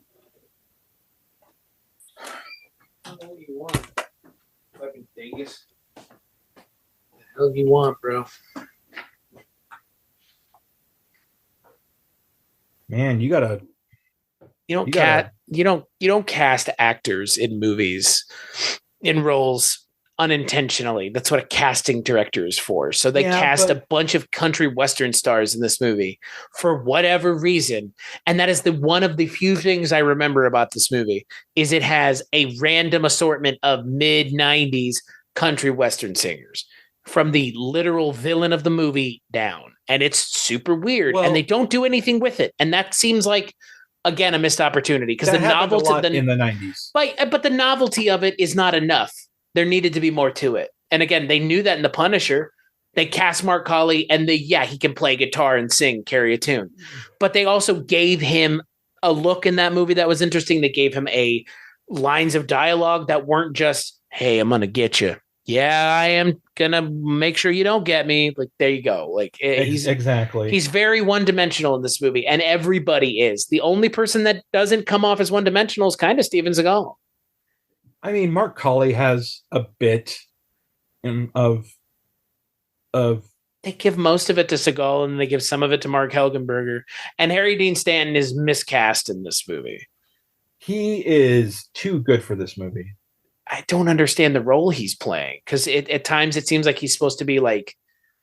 What do you want? Fucking Vegas. What the hell do you want, bro? Man, you gotta. You don't You gotta- you don't cast actors in movies in roles unintentionally. That's what a casting director is for. So they cast a bunch of country western stars in this movie for whatever reason. And that is one of the few things I remember about this movie is it has a random assortment of mid 90s country western singers from the literal villain of the movie down. And it's super weird. And they don't do anything with it. And that seems like, again, a missed opportunity because the novelty in the 90s. But the novelty of it is not enough. There needed to be more to it. And again, they knew that in The Punisher. They cast Mark Colley and he can play guitar and sing, carry a tune. But they also gave him a look in that movie that was interesting. They gave him lines of dialogue that weren't just, hey, I'm going to get you. Yeah, I am going to make sure you don't get me. Like, there you go. Like, he's very one-dimensional in this movie, and everybody is. The only person that doesn't come off as one-dimensional is kind of Steven Seagal. I mean, Mark Colley has a bit of. They give most of it to Seagal, and they give some of it to Mark Helgenberger. And Harry Dean Stanton is miscast in this movie. He is too good for this movie. I don't understand the role he's playing because at times it seems like he's supposed to be like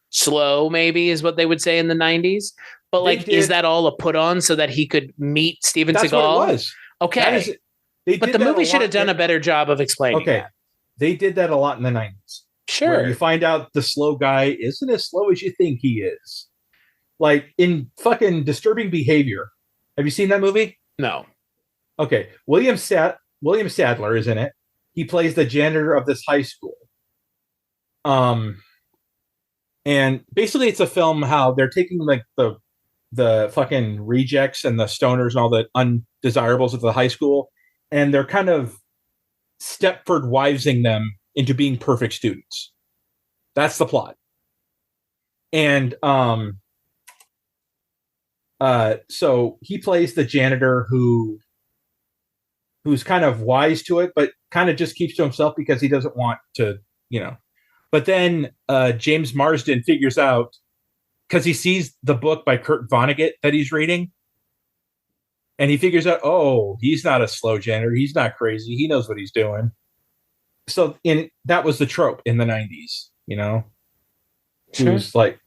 slow, maybe is what they would say in the 90s. But is that all a put on so that he could meet Steven Seagal? That's what it was. Okay. But the movie should have done a better job of explaining that. They did that a lot in the 90s. Sure. Where you find out the slow guy isn't as slow as you think he is. Like in fucking Disturbing Behavior. Have you seen that movie? No. Okay. William Sadler is in it. He plays the janitor of this high school. And basically it's a film how they're taking like the fucking rejects and the stoners and all the undesirables of the high school, and they're kind of Stepford wivesing them into being perfect students. That's the plot. And so he plays the janitor who's kind of wise to it, but kind of just keeps to himself because he doesn't want to, But then James Marsden figures out, because he sees the book by Kurt Vonnegut that he's reading, and he figures out, oh, he's not a slow janitor. He's not crazy. He knows what he's doing. So that was the trope in the 90s, Sure. It was like,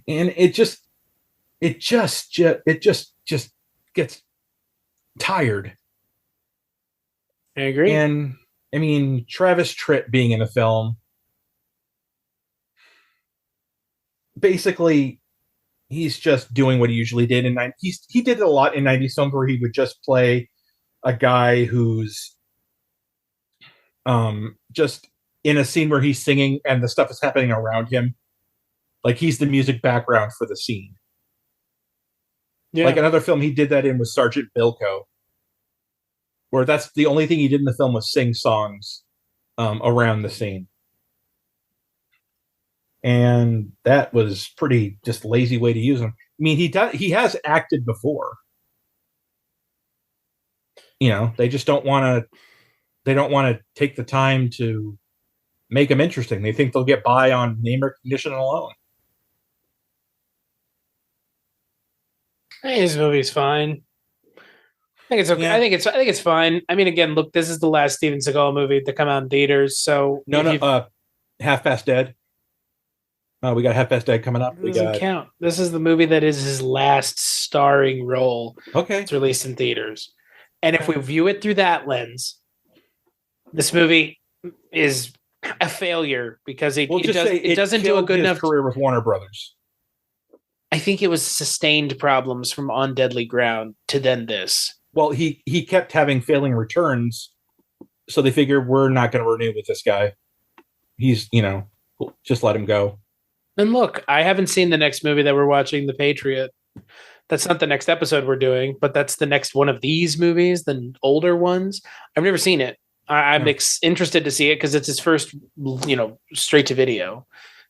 and it just gets tired. I agree. And I mean, Travis Tritt being in the film, basically, he's just doing what he usually did in 90s. He did it a lot in 90s films where he would just play a guy who's just in a scene where he's singing and the stuff is happening around him. Like he's the music background for the scene. Yeah. Like another film he did that in was Sergeant Bilko, where that's the only thing he did in the film was sing songs around the scene. And that was pretty just lazy way to use him. I mean, he has acted before. They just don't want to take the time to make him interesting. They think they'll get by on name recognition alone. I think this movie's fine. I think it's okay. Yeah. I think it's fine. I mean, again, look, this is the last Steven Seagal movie to come out in theaters. So Half Past Dead. We got Half Past Dead coming up. Doesn't count. This is the movie that is his last starring role. Okay, it's released in theaters, and if we view it through that lens, this movie is a failure because it doesn't do a good enough career with Warner Brothers. I think it was sustained problems from On Deadly Ground to then this. Well, he kept having failing returns, so they figured we're not going to renew with this guy. He's just let him go. And look, I haven't seen the next movie that we're watching, The Patriot. That's not the next episode we're doing, but that's the next one of these movies, the older ones. I've never seen it. I'm interested to see it because it's his first, straight to video,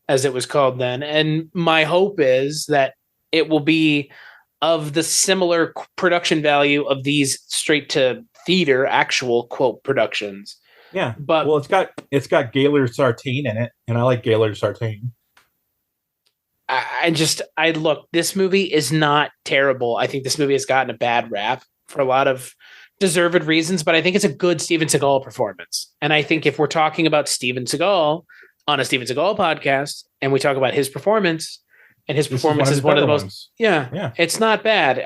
as it was called then. And my hope is that it will be of the similar production value of these straight to theater actual quote productions. Yeah, but well, it's got Gaylord Sartain in it, and I like Gaylord Sartain. I look, this movie is not terrible. I think this movie has gotten a bad rap for a lot of deserved reasons, but I think it's a good Steven Seagal performance. And I think if we're talking about Steven Seagal on a Steven Seagal podcast and we talk about his performance, and his performance is one of the most ones. Yeah, it's not bad.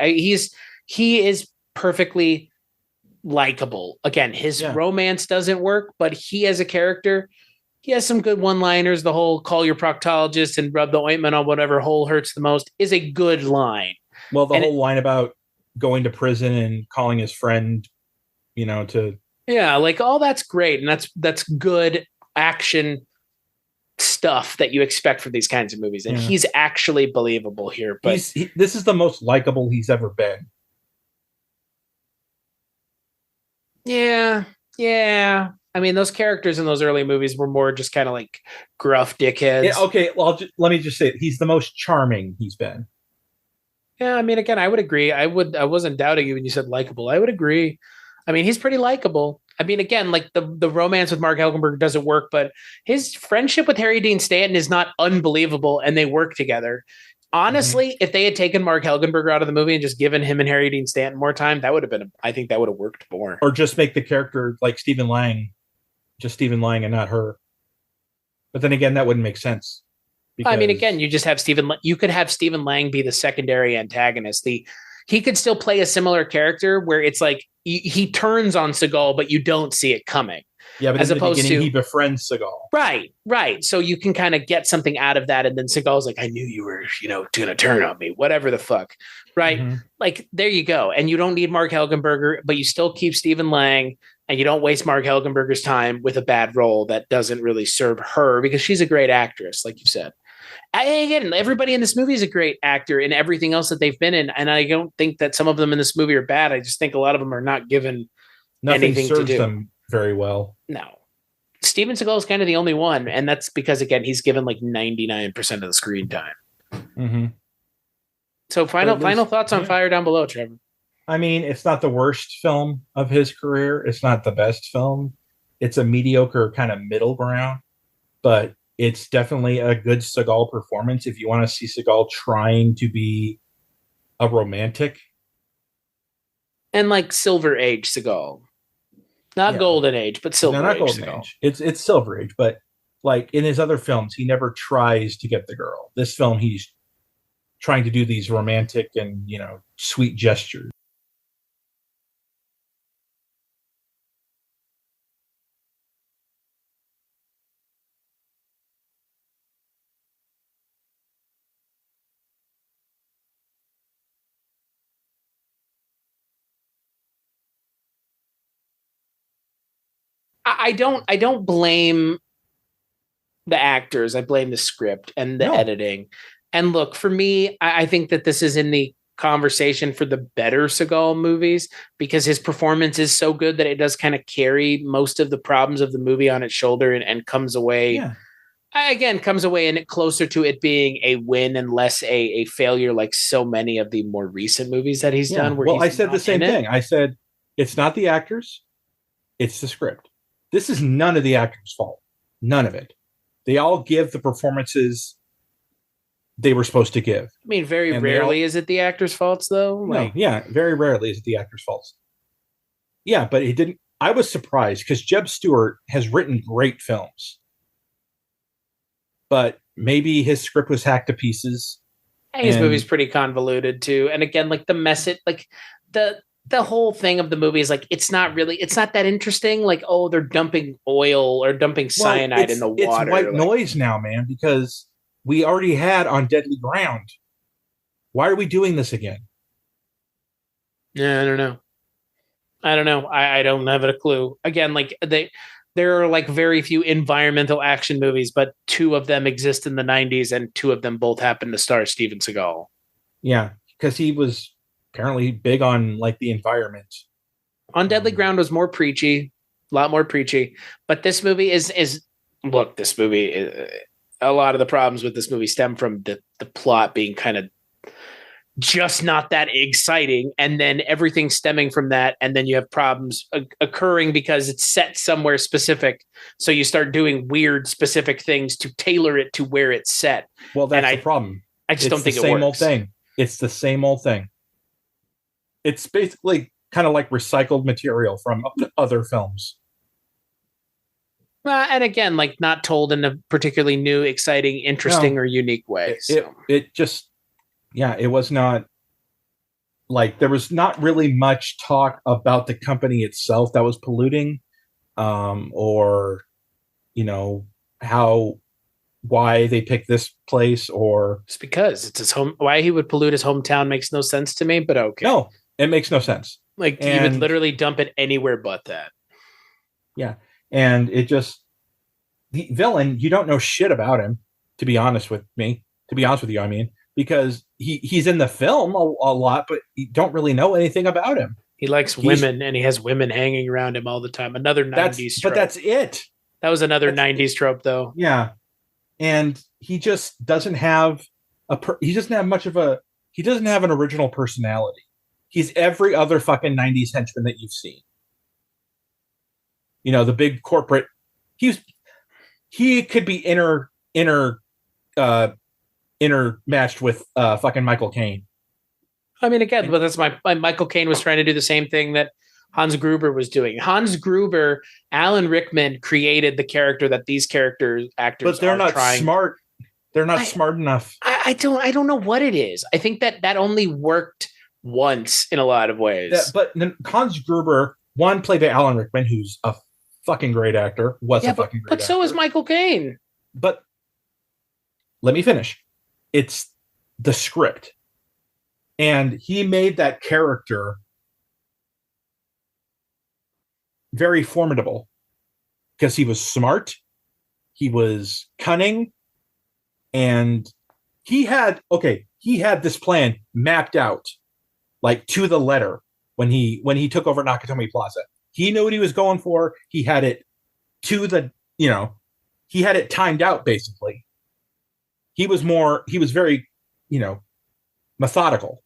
He is perfectly likable. Again, his romance doesn't work, but he as a character, he has some good one-liners. The whole call your proctologist and rub the ointment on whatever hole hurts the most is a good line. Well, the whole line about going to prison and calling his friend, to... Yeah, like all that's great. And that's good action stuff that you expect from these kinds of movies. And he's actually believable here. But this is the most likable he's ever been. Yeah. I mean, those characters in those early movies were more just kind of like gruff dickheads. Yeah, okay, well, let me just say he's the most charming he's been. Yeah, I mean, again, I would agree. I wasn't doubting you when you said likable. I would agree. I mean, he's pretty likable. I mean, again, like the romance with Mark Helgenberg doesn't work, but his friendship with Harry Dean Stanton is not unbelievable, and they work together. Honestly, if they had taken Mark Helgenberg out of the movie and just given him and Harry Dean Stanton more time, I think that would have worked more. Or just make the character like Stephen Lang, just Stephen Lang and not her. But then again, that wouldn't make sense. I mean, again, you just have you could have Stephen Lang be the secondary antagonist. He could still play a similar character where it's like he turns on Seagal, but you don't see it coming. Yeah, but as opposed to he befriends Seagal. Right. So you can kind of get something out of that, and then Seagal's like, "I knew you were, going to turn on me, whatever the fuck." Right? Mm-hmm. Like there you go, and you don't need Mark Helgenberger, but you still keep Stephen Lang, and you don't waste Mark Helgenberger's time with a bad role that doesn't really serve her because she's a great actress, like you said. Again, everybody in this movie is a great actor in everything else that they've been in, and I don't think that some of them in this movie are bad. I just think a lot of them are not given anything to do. Them very well. No. Steven Seagal is kind of the only one, and that's because, again, he's given like 99% of the screen time. Mm-hmm. So final thoughts on Fire Down Below, Trevor? I mean, it's not the worst film of his career. It's not the best film. It's a mediocre kind of middle ground, but it's definitely a good Seagal performance if you want to see Seagal trying to be a romantic. And like Silver Age Seagal. Not Golden Age, but Silver Age. Golden Age. It's Silver Age, but like in his other films, he never tries to get the girl. This film, he's trying to do these romantic and, sweet gestures. I don't blame the actors. I blame the script and the editing. And look, for me, I think that this is in the conversation for the better Seagal movies because his performance is so good that it does kind of carry most of the problems of the movie on its shoulder and comes away. Yeah. Again, comes away and closer to it being a win and less a failure like so many of the more recent movies that he's done. Well, I said the same thing. I said, it's not the actors, it's the script. This is none of the actors' fault. None of it. They all give the performances they were supposed to give. I mean, very rarely is it the actors' faults, though. Very rarely is it the actors' faults. Yeah, but it didn't. I was surprised because Jeb Stewart has written great films, but maybe his script was hacked to pieces. His movie's pretty convoluted too, and again, like the message, like the whole thing of the movie is like it's not that interesting. Like, oh, they're dumping oil or dumping cyanide in the water. It's white noise now, man, because we already had On Deadly Ground. Why are we doing this again? Yeah, I don't know. I don't have a clue. Again, like there are like very few environmental action movies, but two of them exist in the 90s and two of them both happen to star Steven Seagal. Yeah, because he was apparently big on like the environment. On Deadly Ground was more preachy, a lot more preachy, but this movie is this movie, a lot of the problems with this movie stem from the plot being kind of just not that exciting. And then everything stemming from that. And then you have problems occurring because it's set somewhere specific. So you start doing weird specific things to tailor it to where it's set. Well, that's the problem. I just don't think it works. It's the same old thing. It's the same old thing. It's basically kind of like recycled material from other films. And again, like not told in a particularly new, exciting, interesting, or unique way. It just, it was not like there was not really much talk about the company itself that was polluting, or why they picked this place, or it's because it's his home. Why he would pollute his hometown makes no sense to me. But okay, no, it makes no sense. Like you would literally dump it anywhere but that. Yeah. And it just, the villain, you don't know shit about him, to be honest with you, I mean, because he's in the film a lot, but you don't really know anything about him. He likes women and he has women hanging around him all the time. Another 90s trope. But that's it. That was another 90s trope though. Yeah. And he just doesn't have he doesn't have an original personality. He's every other fucking 90s henchman that you've seen. The big corporate. He could be intermatched with fucking Michael Caine. I mean, again, but that's my Michael Caine was trying to do the same thing that Hans Gruber was doing. Hans Gruber, Alan Rickman created the character that these actors but they're not smart. They're not smart enough. I don't know what it is. I think that only worked once in a lot of ways. But Hans Gruber, one played by Alan Rickman, who's a fucking great actor. But so is Michael Caine. But let me finish. It's the script. And he made that character very formidable because he was smart, he was cunning, and he had this plan mapped out like to the letter when he took over Nakatomi Plaza. He knew what he was going for. He had it he had it timed out basically. He was very, methodical.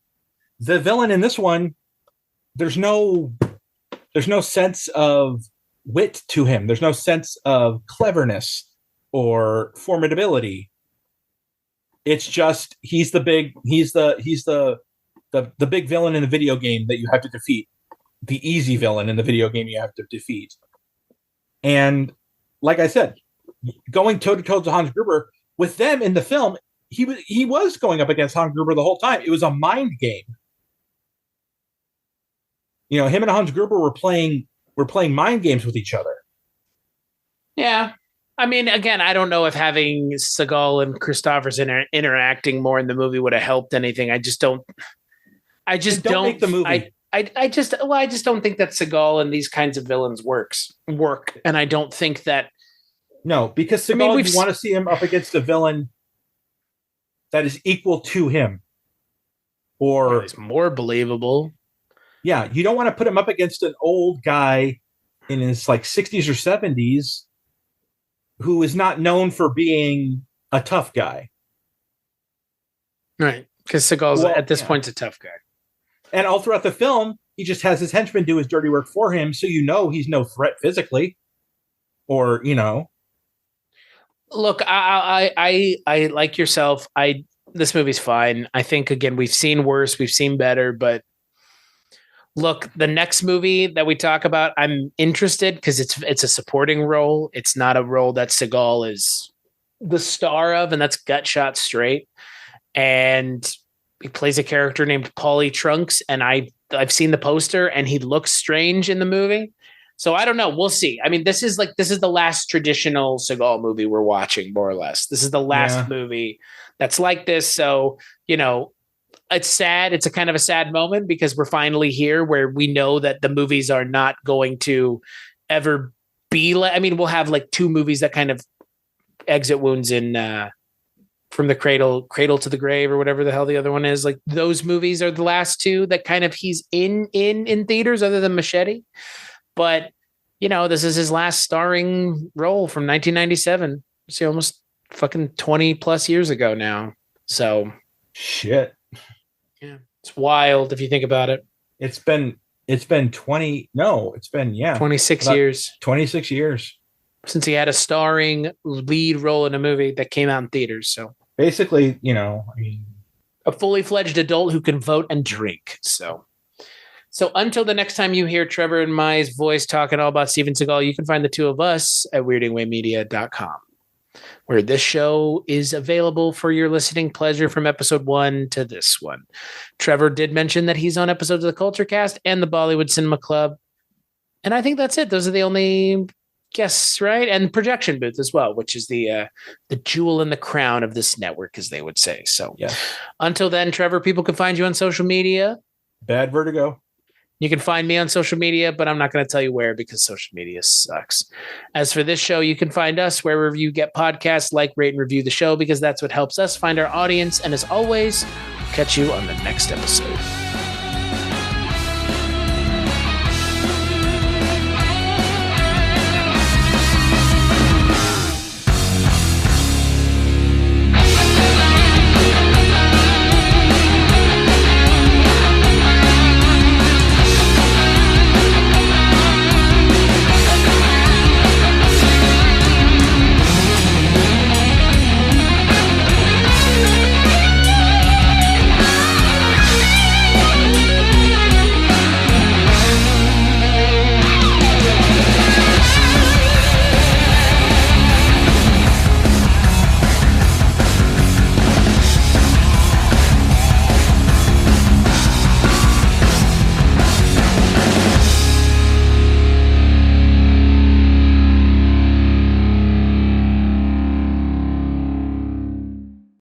The villain in this one, there's no sense of wit to him. There's no sense of cleverness or formidability. It's just he's the big villain in the video game that you have to defeat. The easy villain in the video game you have to defeat. And like I said, going toe to toe to Hans Gruber with them in the film, he was going up against Hans Gruber the whole time. It was a mind game. Him and Hans Gruber were playing mind games with each other. Yeah. I mean, again, I don't know if having Seagal and Christopherson interacting more in the movie would have helped anything. I just don't make the movie. I just don't think that Seagal and these kinds of villains work. And I don't think that. No, because Seagal, you want to see him up against a villain that is equal to him. Or is more believable. Yeah, you don't want to put him up against an old guy in his 60s or 70s who is not known for being a tough guy. Right, because Seagal's at this point a tough guy. And all throughout the film, he just has his henchmen do his dirty work for him, so he's no threat physically. Or, Look, I like yourself. This movie's fine. I think, again, we've seen worse, we've seen better, but look, the next movie that we talk about, I'm interested because it's a supporting role. It's not a role that Seagal is the star of, and that's Gut Shot Straight. And he plays a character named Paulie Trunks, and I've seen the poster, and he looks strange in the movie. So I don't know. We'll see. I mean, this is the last traditional Seagal movie we're watching, more or less. This is the last movie that's like this. So, it's sad. It's a kind of a sad moment because we're finally here where we know that the movies are not going to ever be we'll have two movies that kind of exit wounds in From the Cradle to the Grave or whatever the hell the other one is. Those movies are the last two that kind of he's in theaters other than Machete. But, this is his last starring role from 1997. See, almost fucking 20 plus years ago now. So shit. Yeah. It's wild if you think about it. It's been 26 about years 26 years. since he had a starring lead role in a movie that came out in theaters. So Basically, I mean, a fully fledged adult who can vote and drink. So until the next time you hear Trevor and my voice talking all about Steven Seagal, you can find the two of us at weirdingwaymedia.com, where this show is available for your listening pleasure from episode 1 to this one. Trevor did mention that he's on episodes of the Culture Cast and the Bollywood Cinema Club. And I think that's it. Those are the only guests, right? And Projection Booth as well, which is the jewel in the crown of this network, as they would say. So until then, Trevor, people can find you on social media. Bad Vertigo. You can find me on social media, but I'm not going to tell you where because social media sucks. As for this show, you can find us wherever you get podcasts, like, rate, and review the show because that's what helps us find our audience. And as always, catch you on the next episode.